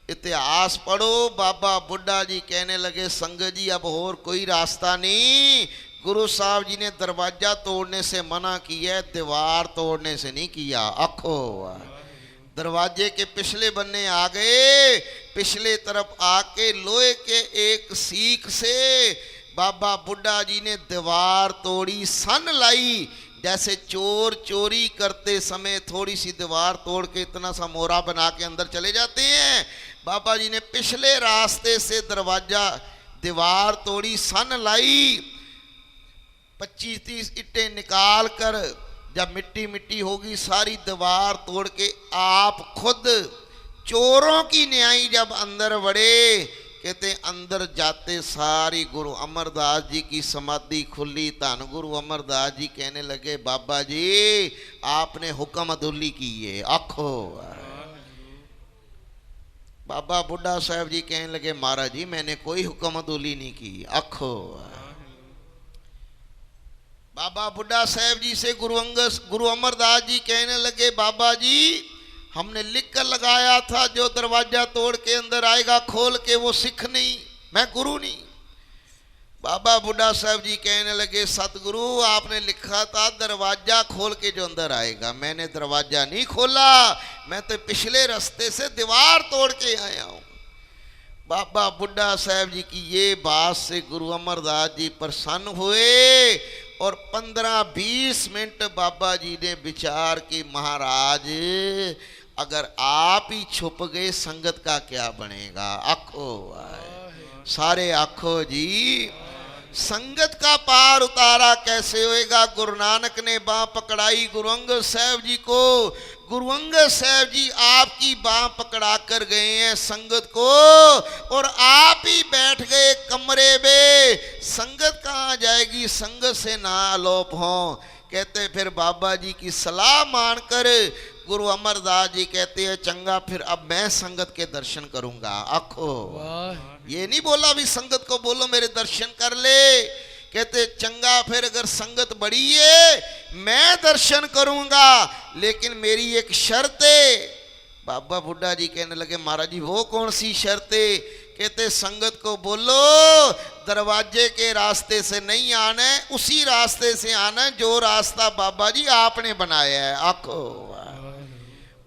इतिहास पढ़ो। बाबा बुड्ढा जी कहने लगे संगत जी अब और कोई रास्ता नहीं, गुरु साहब जी ने दरवाजा तोड़ने से मना किया है, दीवार तोड़ने से नहीं किया। आखो दरवाजे के पिछले बन्ने आ गए, पिछले तरफ आके लोहे के एक सीख से बाबा बुड्ढा जी ने दीवार तोड़ी, सन लाई। जैसे चोर चोरी करते समय थोड़ी सी दीवार तोड़ के इतना सा मोरा बना के अंदर चले जाते हैं, बाबा जी ने पिछले रास्ते से दरवाजा दीवार तोड़ी, सन लाई। 25-30 ईंटें निकाल कर जब मिट्टी मिट्टी होगी सारी दीवार तोड़ के आप खुद चोरों की न्यायी जब अंदर बढ़े, कहते अंदर जाते सारी गुरु अमरदास जी की समाधि खुली। धन गुरु अमरदास जी कहने लगे बाबा जी आपने हुक्म अदुल्ली की है। आखो बाबा बुड्ढा साहब जी कहने लगे महाराज जी मैंने कोई हुक्म अदुल्ली नहीं की। आखो बाबा बुड्ढा साहब जी से गुरु अमरदास जी कहने लगे बाबा जी हमने लिख कर लगाया था जो दरवाजा तोड़ के अंदर आएगा खोल के वो सिख नहीं, मैं गुरु नहीं। बाबा बुड्ढा साहब जी कहने लगे सतगुरु आपने लिखा था दरवाजा खोल के जो अंदर आएगा, मैंने दरवाजा नहीं खोला, मैं तो पिछले रास्ते से दीवार तोड़ के आया हूं। बाबा बुड्ढा साहब जी की ये बात से गुरु अमरदास जी प्रसन्न हुए और 15-20 मिनट बाबा जी ने विचार की महाराज अगर आप ही छुप गए संगत का क्या बनेगा। आखो सारे आखो जी संगत का पार उतारा कैसे होएगा। गुरु नानक ने बाह पकड़ाई गुरु अंगद साहब जी को, गुरु अंगद साहब जी आपकी बाह पकड़ा कर गए हैं संगत को और आप ही बैठ गए कमरे में। संगत कहाँ जाएगी, संगत से ना अलोप हो। कहते फिर बाबा जी की सलाह मानकर गुरु अमरदास जी कहते हैं चंगा फिर अब मैं संगत के दर्शन करूंगा। आखो ये नहीं बोला भी संगत को बोलो मेरे दर्शन कर ले, कहते चंगा फिर अगर संगत बड़ी है मैं दर्शन करूंगा लेकिन मेरी एक शर्त है। बाबा बुड्ढा जी कहने लगे महाराज जी वो कौन सी शर्त है। कहते संगत को बोलो दरवाजे के रास्ते से नहीं आना है, उसी रास्ते से आना है जो रास्ता बाबा जी आपने बनाया है। आखो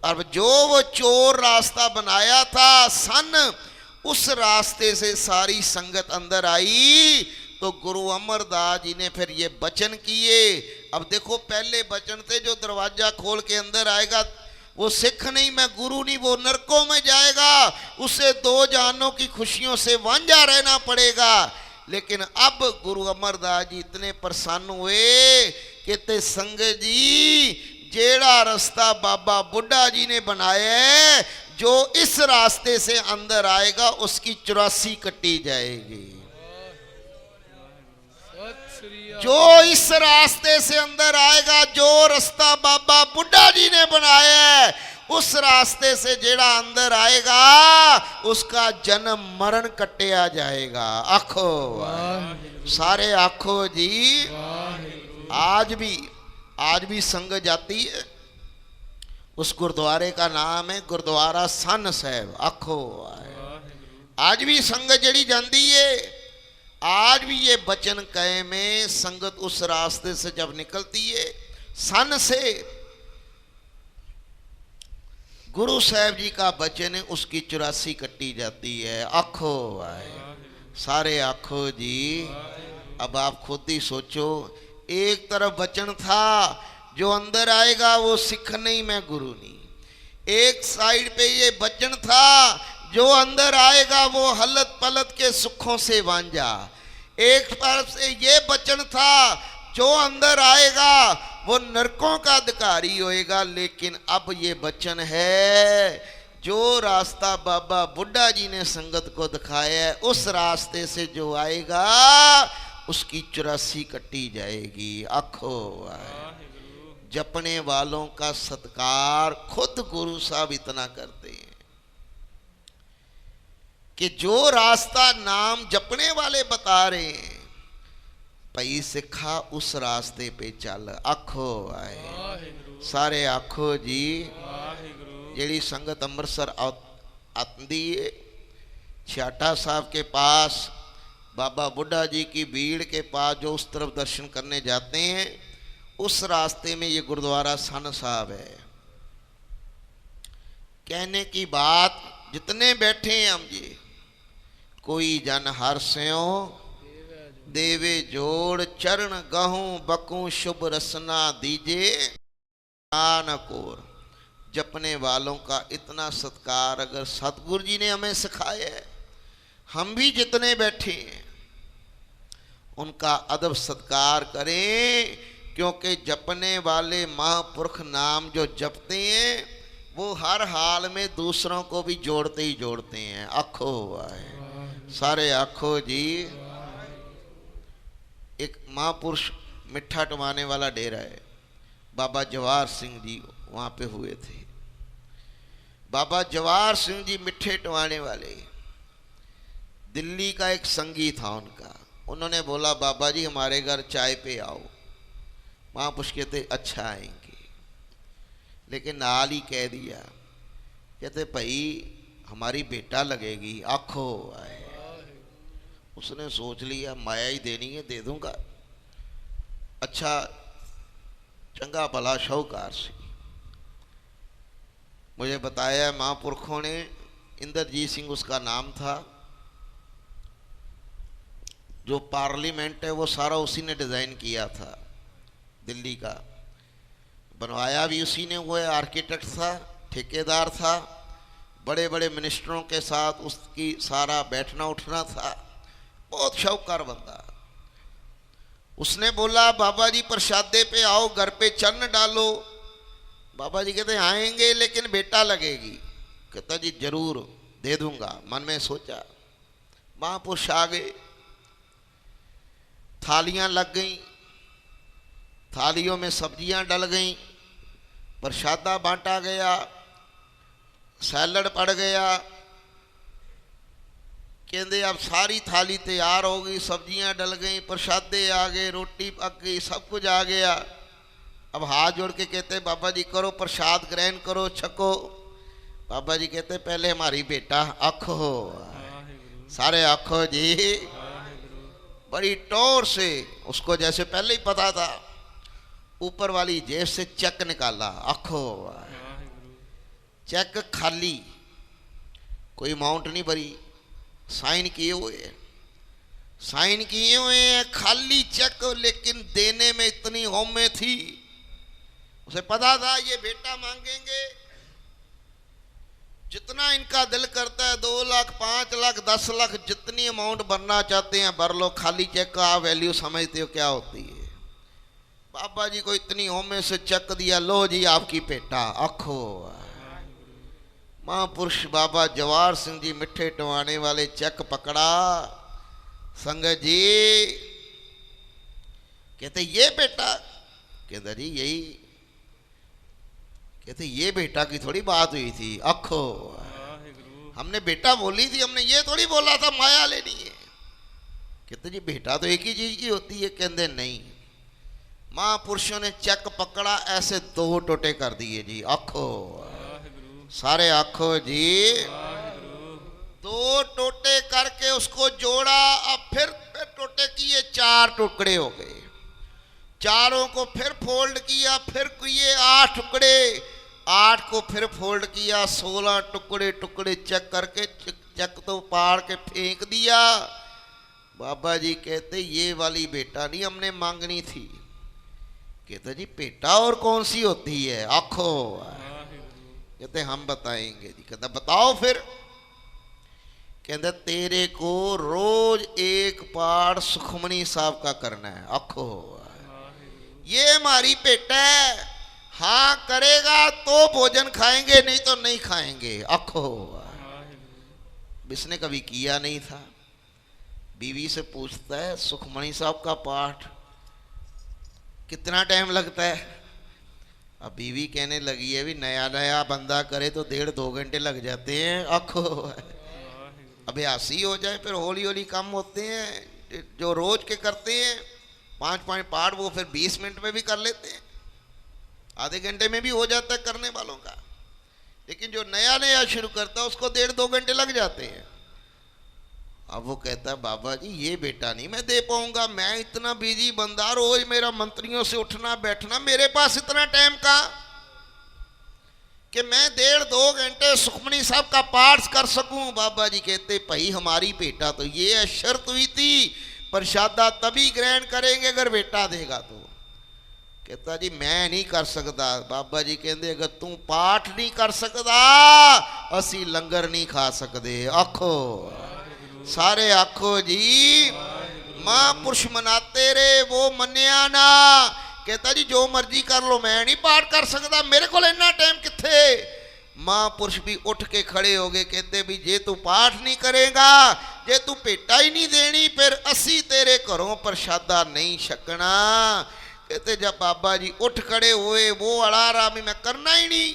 अब जो वो चोर रास्ता बनाया था सन, उस रास्ते से सारी संगत अंदर आई तो गुरु अमरदास जी ने फिर ये वचन किए। अब देखो पहले वचन थे जो दरवाजा खोल के अंदर आएगा वो सिख नहीं, मैं गुरु नहीं, वो नरकों में जाएगा, उसे 2 जानों की खुशियों से वांझा रहना पड़ेगा। लेकिन अब गुरु अमरदास जी इतने प्रसन्न हुए कहते संगत जी जेड़ा रास्ता बाबा बुड्ढा जी ने बनाया है जो इस रास्ते से अंदर आएगा उसकी 84 कटी जाएगी। जो इस रास्ते से अंदर आएगा, जो रास्ता बाबा बुड्ढा जी ने बनाया है उस रास्ते से जेड़ा अंदर आएगा उसका जन्म मरण कटिया जाएगा। आखो सारे आखो जी। आज भी संगत जाती है, उस गुरुद्वारे का नाम है गुरुद्वारा सन साहब। आखो आज भी संगत जड़ी जाती है, आज भी ये बचन कहे में संगत उस रास्ते से जब निकलती है सन से गुरु साहब जी का वचन है, उसकी 84 कट्टी जाती है। आखो आए, सारे आखो जी। अब आप खुद ही सोचो, एक तरफ वचन था जो अंदर आएगा वो सिख नहीं मैं गुरु नहीं, एक साइड पे ये वचन था जो अंदर आएगा वो हलत पलत के सुखों से वांझा, एक तरफ से ये वचन था जो अंदर आएगा वो नरकों का अधिकारी होएगा। लेकिन अब ये वचन है, जो रास्ता बाबा बुड्ढा जी ने संगत को दिखाया है उस रास्ते से जो आएगा उसकी 84 कट्टी जाएगी। आखो जपने वालों का सत्कार खुद गुरु साहब इतना करते हैं कि जो रास्ता नाम जपने वाले बता रहे हैं, भाई सिखा उस रास्ते पे चल। आखो आए, सारे आखो जी। जेड़ी संगत अमृतसर आती है, छाटा साहब के पास बाबा बुड्ढा जी की भीड़ के पास जो उस तरफ दर्शन करने जाते हैं, उस रास्ते में ये गुरुद्वारा सन साहब है। कहने की बात, जितने बैठे हैं हम जी, कोई जन हर स्यो देवे जोड़, चरण गहूं बकूं शुभ रसना दीजे नानकोर। जपने वालों का इतना सत्कार अगर सतगुरु जी ने हमें सिखाया है, हम भी जितने बैठे हैं उनका अदब सत्कार करें, क्योंकि जपने वाले महापुरुष नाम जो जपते हैं वो हर हाल में दूसरों को भी जोड़ते ही जोड़ते हैं। आखो आए, सारे आखो जी। एक महापुरुष मिठा टवाने वाला डेरा है, बाबा जवाहर सिंह जी वहाँ पे हुए थे। बाबा जवाहर सिंह जी मिठे टवाने वाले, दिल्ली का एक संगी था उनका। उन्होंने बोला बाबा जी हमारे घर चाय पे आओ। महापुरुष कहते अच्छा आएंगे, लेकिन नाल ही कह दिया, कहते भाई हमारी बेटा लगेगी। आखो आए, उसने सोच लिया माया ही देनी है, दे दूंगा। अच्छा चंगा भला शाहूकार से मुझे बताया महापुरखों ने, इंद्रजीत सिंह उसका नाम था। जो पार्लियामेंट है वो सारा उसी ने डिज़ाइन किया था, दिल्ली का बनवाया भी उसी ने। वो आर्किटेक्ट था, ठेकेदार था, बड़े बड़े मिनिस्टरों के साथ उसकी सारा बैठना उठना था, बहुत शाहूकार बंदा। उसने बोला बाबा जी प्रसादे पे आओ, घर पे चन्न डालो। बाबा जी कहते आएंगे लेकिन बेटा लगेगी। कहता जी जरूर दे दूंगा। मन में सोचा, महापुरुष आ गए, थालियां लग गई, थालियों में सब्जियां डल गईं, प्रसादा बांटा गया, सैलड पड़ गया। कहते अब सारी थाली तैयार हो गई, सब्जियां डल गई, प्रसादे आ गए, रोटी पक गई, सब कुछ आ गया। अब हाथ जोड़ के कहते बाबा जी करो प्रसाद ग्रहण करो, छको। बाबा जी कहते पहले हमारी बेटा। आखो सारे आखो जी। बड़ी टोर से उसको जैसे पहले ही पता था, ऊपर वाली जेब से चेक निकाला। आखो चेक खाली, कोई अमाउंट नहीं भरी, साइन किए हुए, साइन किए हुए हैं, खाली चेक। लेकिन देने में इतनी होमे थी, उसे पता था ये बेटा मांगेंगे, जितना इनका दिल करता है 2 लाख 5 लाख 10 लाख जितनी अमाउंट भरना चाहते हैं भर लो। खाली चेक का वैल्यू समझते हो क्या होती है? बाबा जी को इतनी होमे से चेक दिया, लो जी आपकी बेटा। आखो महापुरुष बाबा जवाहर सिंह जी मिठे टवाने वाले चेक पकड़ा। संगत जी कहते ये बेटा, कहते जी यही। कहते ये बेटा की थोड़ी बात हुई थी। आखो हमने बेटा बोली थी, हमने ये थोड़ी बोला था माया लेनी है। कहते जी बेटा तो एक ही चीज की होती है। कहते नहीं। महापुरुषों ने चेक पकड़ा, ऐसे 2 टोटे कर दिए जी। आखो सारे आखो जी। 2 टोटे करके उसको जोड़ा। अब फिर टोटे किए, 4 टुकड़े हो गए। चारों को फिर फोल्ड किया, फिर किए 8 टुकड़े। 8 को फिर फोल्ड किया, 16 टुकड़े टुकड़े चेक करके चक तो पाड़ के फेंक दिया। बाबा जी कहते ये वाली बेटा नहीं हमने मांगनी थी। कहते जी बेटा और कौन सी होती है आखो। कहते हम बताएंगे जी। कहता बताओ फिर। कहते तेरे को रोज एक पाठ सुखमनी साहब का करना है आखो। ये हमारी बेटा है, हाँ करेगा तो भोजन खाएंगे नहीं तो नहीं खाएंगे आखो। इसने कभी किया नहीं था। बीवी से पूछता है सुखमनी साहब का पाठ कितना टाइम लगता है। अब बीवी कहने लगी है भी नया नया बंदा करे तो 1.5-2 घंटे लग जाते हैं आखो। अभ्यासी हो जाए फिर हौली हौली कम होते हैं। जो रोज के करते हैं 5-5 पाठ वो फिर 20 मिनट में भी कर लेते हैं, आधे घंटे में भी हो जाता है करने वालों का। लेकिन जो नया नया शुरू करता है उसको 1.5-2 घंटे लग जाते हैं। अब वो कहता है बाबा जी ये बेटा नहीं मैं दे पाऊंगा, मैं इतना बिजी बंदा, रोज मेरा मंत्रियों से उठना बैठना, मेरे पास इतना टाइम कहाँ कि मैं 1.5-2 घंटे सुखमनी साहब का पाठ कर सकूं। बाबा जी कहते भाई हमारी बेटा तो ये है, शर्त हुई थी प्रसादा तभी ग्रहण करेंगे अगर बेटा देगा तो। कहता जी मैं नहीं कर सकता। बाबा जी कहते अगर तू पाठ नहीं कर सकता असी लंगर नहीं खा सकते आखो। सारे आखो जी। महापुरुष मनाते रे वो मन्या ना। कहता जी जो मर्जी कर लो मैं नहीं पाठ कर सकता, मेरे को इतना टाइम किथे। महापुरुष भी उठ के खड़े हो गए। कहते भी जे तू पाठ नहीं करेगा, जे तू पेटा ही नहीं देनी फिर असी तेरे घरों प्रसादा नहीं छकना। कहते जब बाबा जी उठ खड़े हुए वो अड़ा रहा भी मैं करना ही नहीं।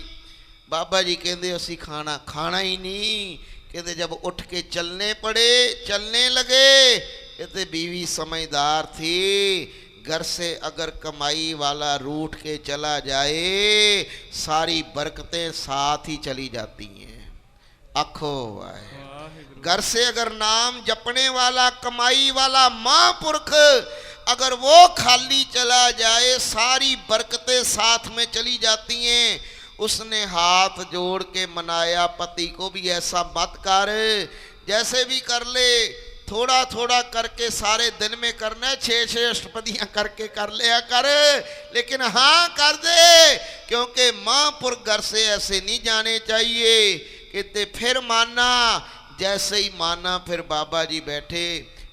बाबा जी कहते असी खाना खाना ही नहीं। कहते जब उठ के चलने पड़े चलने लगे। कहते बीवी समझदार थी, घर से अगर कमाई वाला रूठ के चला जाए सारी बरकतें साथ ही चली जाती हैं आखो। घर से अगर नाम जपने वाला कमाई वाला महापुरुष अगर वो खाली चला जाए सारी बरकतें साथ में चली जाती हैं। उसने हाथ जोड़ के मनाया पति को भी ऐसा मत कर, जैसे भी कर ले थोड़ा थोड़ा करके सारे दिन में करना है, 6-6 अष्टपदियां करके कर लिया कर, लेकिन हाँ कर दे क्योंकि महापुरुष घर से ऐसे नहीं जाने चाहिए। कहते फिर माना, जैसे ही माना फिर बाबा जी बैठे।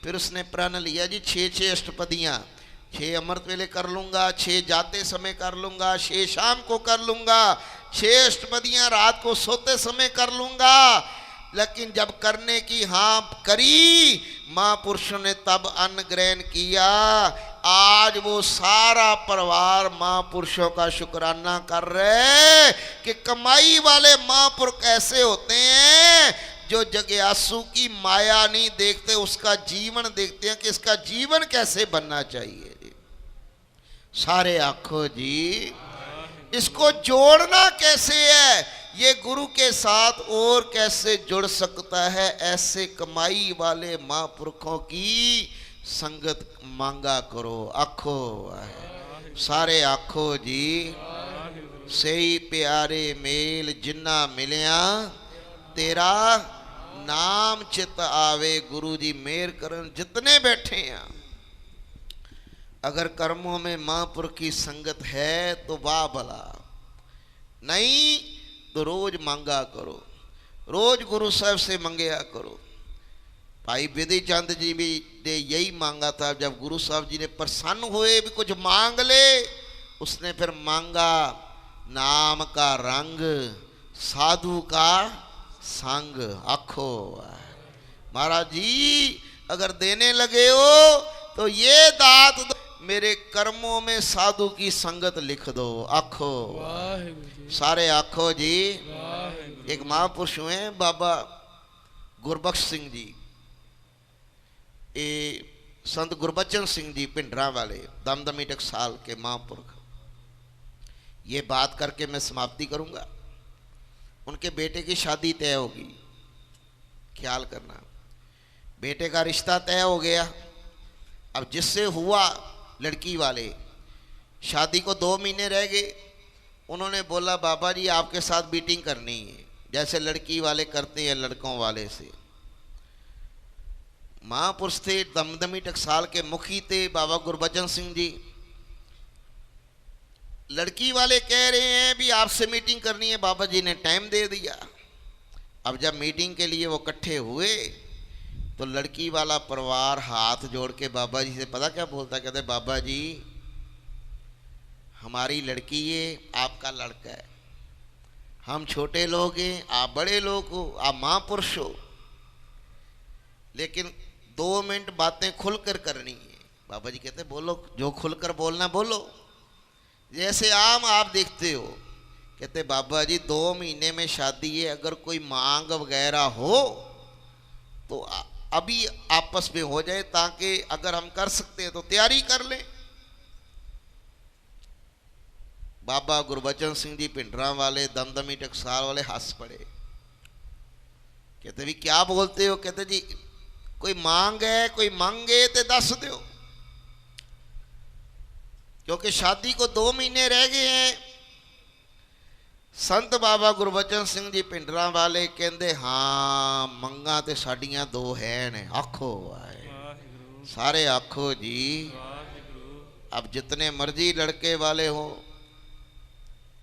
फिर उसने प्रण लिया जी 6-6 अष्टपदियां, 6 अमृत वेले कर लूंगा, 6 जाते समय कर लूंगा, 6 शाम को कर लूंगा, 6 अष्टपदियां रात को सोते समय कर लूंगा। लेकिन जब करने की हाँ करी महापुरुषों ने तब अन्न ग्रहण किया। आज वो सारा परिवार महापुरुषों का शुक्राना कर रहे कि कमाई वाले महापुरुष ऐसे होते हैं जो जग्यासु की माया नहीं देखते, उसका जीवन देखते हैं कि इसका जीवन कैसे बनना चाहिए। सारे आखो जी। इसको जोड़ना कैसे है, ये गुरु के साथ और कैसे जुड़ सकता है। ऐसे कमाई वाले महापुरुषों की संगत मांगा करो आखो। सारे आखो जी। सही प्यारे मेल जिन्ना मिलिया तेरा नाम चित आवे। गुरु जी मेहर करन जितने बैठे हैं अगर कर्मों में महापुरुष की संगत है तो वाह भला, नहीं तो रोज मांगा करो, रोज गुरु साहब से मंगया करो। भाई विधि चंद जी भी ने यही मांगा था, जब गुरु साहब जी ने प्रसन्न हुए भी कुछ मांग ले, उसने फिर मांगा नाम का रंग साधु का संग आखो। महाराज जी अगर देने लगे हो तो ये दात दो, मेरे कर्मों में साधु की संगत लिख दो आखो। सारे आखो जी। एक महापुरुष हुए बाबा गुरबख्श सिंह जी, ये संत गुरबचन सिंह जी पिंडरा वाले दमदमी टकसाल के महापुरुष। ये बात करके मैं समाप्ति करूंगा। उनके बेटे की शादी तय होगी, ख्याल करना। बेटे का रिश्ता तय हो गया। अब जिससे हुआ लड़की वाले, शादी को 2 महीने रह गए। उन्होंने बोला बाबा जी आपके साथ मीटिंग करनी है, जैसे लड़की वाले करते हैं लड़कों वाले से। महापुरुष थे, दमदमी टकसाल के मुखी थे बाबा गुरबचन सिंह जी। लड़की वाले कह रहे हैं भी आपसे मीटिंग करनी है, बाबा जी ने टाइम दे दिया। अब जब मीटिंग के लिए वो इकट्ठे हुए तो लड़की वाला परिवार हाथ जोड़ के बाबा जी से पता क्या बोलता, कहते बाबा जी हमारी लड़की है, आपका लड़का है, हम छोटे लोग हैं, आप बड़े लोग हो, आप महापुरुष हो, लेकिन 2 मिनट बातें खुलकर करनी है। बाबा जी कहते बोलो, जो खुलकर बोलना बोलो, जैसे आम आप देखते हो। कहते बाबा जी 2 महीने में शादी है, अगर कोई मांग वगैरह हो तो अभी आपस में हो जाए, ताकि अगर हम कर सकते हैं तो तैयारी कर लें। बाबा गुरबचन सिंह जी पिंडरा वाले, दमदमी टकसाल वाले हंस पड़े। कहते भी क्या बोलते हो? कहते जी कोई मांग है, कोई मांगे तो दस दो, क्योंकि शादी को 2 महीने रह गए हैं। संत बाबा गुरबचन सिंह जी पिंडरा वाले कहते हाँ मंगा तो साड़ियाँ 2 हैं, आखो आए सारे आखो जी। अब जितने मर्जी लड़के वाले हो,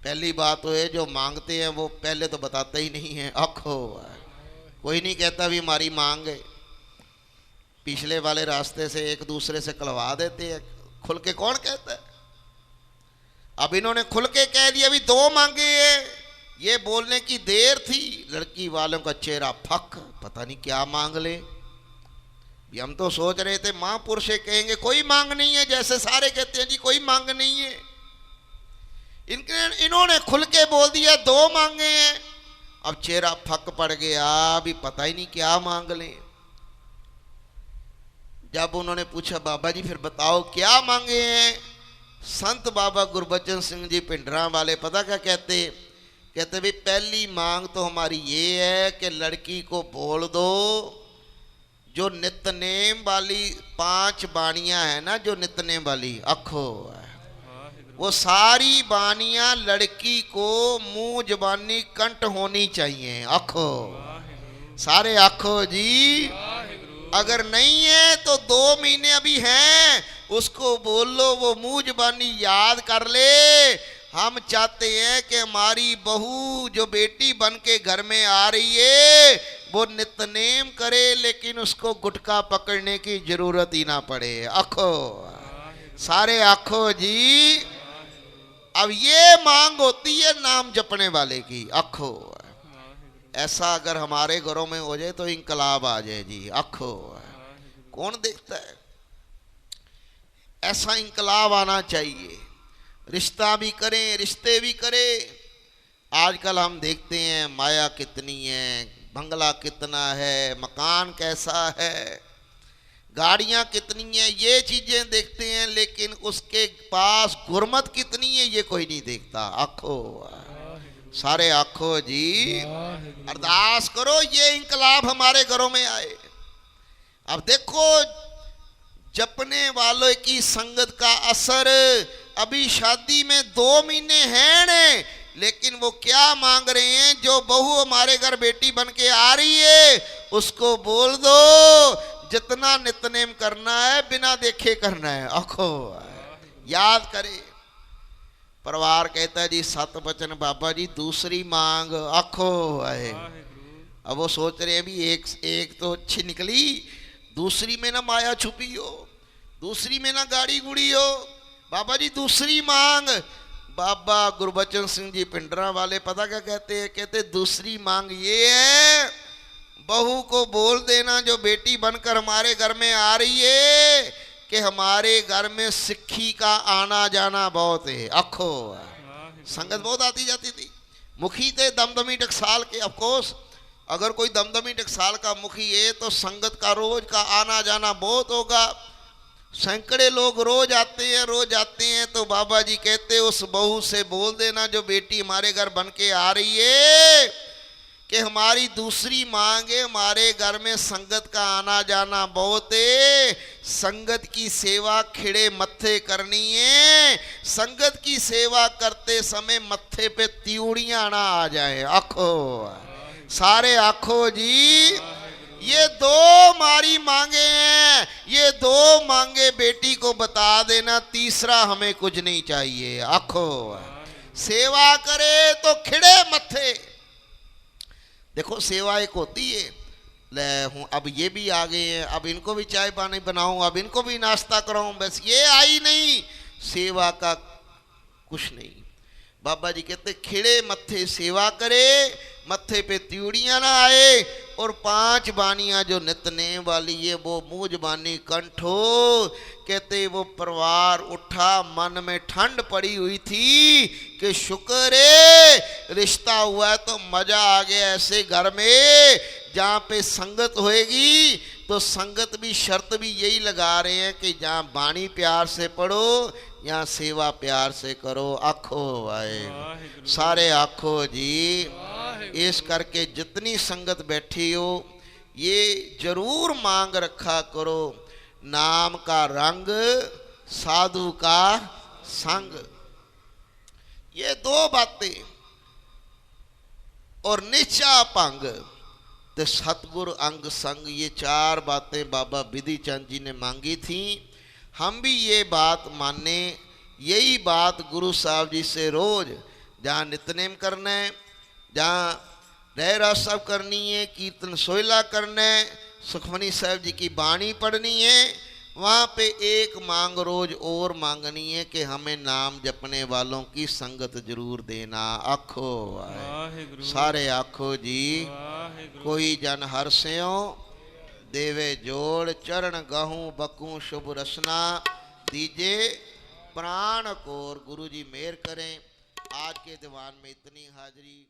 पहली बात तो है जो मांगते हैं वो पहले तो बताते ही नहीं है, आखो कोई नहीं कहता भी हमारी मांग है, पिछले वाले रास्ते से एक दूसरे से कलवा देते हैं। खुल के कौन कहता है? अब इन्होंने खुल के कह दिया भी 2 मांगे हैं, ये बोलने की देर थी, लड़की वालों का चेहरा फक, पता नहीं क्या मांग ले। हम तो सोच रहे थे महापुरुष कहेंगे कोई मांग नहीं है, जैसे सारे कहते हैं जी कोई मांग नहीं है। इन्होंने खुल के बोल दिया 2 मांगे हैं। अब चेहरा फक पड़ गया, अभी पता ही नहीं क्या मांग ले। जब उन्होंने पूछा बाबा जी फिर बताओ क्या मांगे हैं, संत बाबा गुरबचन सिंह जी पिंडरा वाले पता क्या कहते? कहते भी पहली मांग तो हमारी ये है कि लड़की को बोल दो जो नितनेम वाली 5 बाणियां है ना, जो नितनेम वाली आखो, वो सारी बानियां लड़की को मुंह जबानी कंठ होनी चाहिए, आखो सारे आखो जी। अगर नहीं है तो 2 महीने अभी हैं, उसको बोलो वो मुंह जबानी याद कर ले। हम चाहते हैं कि हमारी बहू जो बेटी बन के घर में आ रही है वो नितनेम करे, लेकिन उसको गुटखा पकड़ने की जरूरत ही ना पड़े, आखो सारे आखो जी। अब ये मांग होती है नाम जपने वाले की, आखो ऐसा अगर हमारे घरों में हो जाए तो इंकलाब आ जाए जी, आखो कौन देखता है? ऐसा इंकलाब आना चाहिए, रिश्ता भी करें, रिश्ते भी करें। आजकल हम देखते हैं माया कितनी है, बंगला कितना है, मकान कैसा है, गाड़ियां कितनी हैं, ये चीजें देखते हैं, लेकिन उसके पास गुरमत कितनी है ये कोई नहीं देखता, आखो सारे आखो जी। अरदास करो ये इंकलाब हमारे घरों में आए। अब देखो जपने वालों की संगत का असर, अभी शादी में 2 महीने हैं, लेकिन वो क्या मांग रहे हैं, जो बहू हमारे घर बेटी बन के आ रही है उसको बोल दो जितना नितनेम करना है बिना देखे करना है, आखो याद करे। परिवार कहता है जी 7 वचन बाबा जी दूसरी मांग, आखो आए। अब वो सोच रहे हैं भी एक तो अच्छी निकली, दूसरी में ना माया छुपी हो, दूसरी में ना गाड़ी गुड़ी हो, बाबा जी दूसरी मांग। बाबा गुरबचन सिंह जी पिंडरा वाले पता क्या कहते हैं? कहते दूसरी मांग ये है, बहू को बोल देना जो बेटी बनकर हमारे घर में आ रही है कि हमारे घर में सिक्खी का आना जाना बहुत है, आखो संगत बहुत आती जाती थी। मुखी थे दमदमी टकसाल के, ऑफकोर्स अगर कोई दमदमी टकसाल का मुखी है तो संगत का रोज का आना जाना बहुत होगा, सैकड़े लोग रोज आते हैं। तो बाबा जी कहते उस बहू से बोल देना जो बेटी हमारे घर बन के आ रही है कि हमारी दूसरी मांग है, हमारे घर में संगत का आना जाना बहुत है, संगत की सेवा खिड़े मत्थे करनी है। संगत की सेवा करते समय मत्थे पे त्यूड़ियां ना आ जाए। आखो सारे, आखो जी। ये दो हमारी मांगे हैं, ये दो मांगे बेटी को बता देना, तीसरा हमें कुछ नहीं चाहिए। आखो सेवा करे तो खिड़े मत्थे। देखो सेवा एक होती है, ले हूँ अब ये भी आ गए हैं, अब इनको भी चाय पानी बनाऊं, अब इनको भी नाश्ता कराऊं, बस ये आई नहीं, सेवा का कुछ नहीं। बाबा जी कहते खिड़े मत्थे सेवा करे, मत्थे पे त्यूड़ियां ना आए, और 5 बानियां जो नितने वाली है वो मूज बानी कंठ हो। कहते वो परिवार उठा, मन में ठंड पड़ी हुई थी कि शुक्र है रिश्ता हुआ है तो मजा आ गया ऐसे घर में जहाँ पे संगत होएगी। तो संगत भी शर्त भी यही लगा रहे हैं कि जहाँ बाणी प्यार से पढ़ो, यहाँ सेवा प्यार से करो। आखो भाई सारे, आखो जी। इस करके जितनी संगत बैठी हो ये जरूर मांग रखा करो, नाम का रंग साधु का संग। ये 2 बातें और निचा भंग ते सतगुरु अंग संग, ये 4 बातें बाबा विधि चंद जी ने मांगी थी। हम भी ये बात माने, यही बात गुरु साहब जी से रोज जहाँ नितनेम करना है, जहाँ रहरा साहब करनी है, कीर्तन सोहला करना है, सुखमनी साहब जी की बाणी पढ़नी है, वहाँ पे एक मांग रोज और मांगनी है कि हमें नाम जपने वालों की संगत जरूर देना। आखो सारे, आखो जी। कोई जन हर स्यो देवे जोड़, चरण गहूँ बकूँ शुभ रसना, दीजे प्राण को। और गुरु जी मेहर करें। आज के दीवान में इतनी हाजिरी।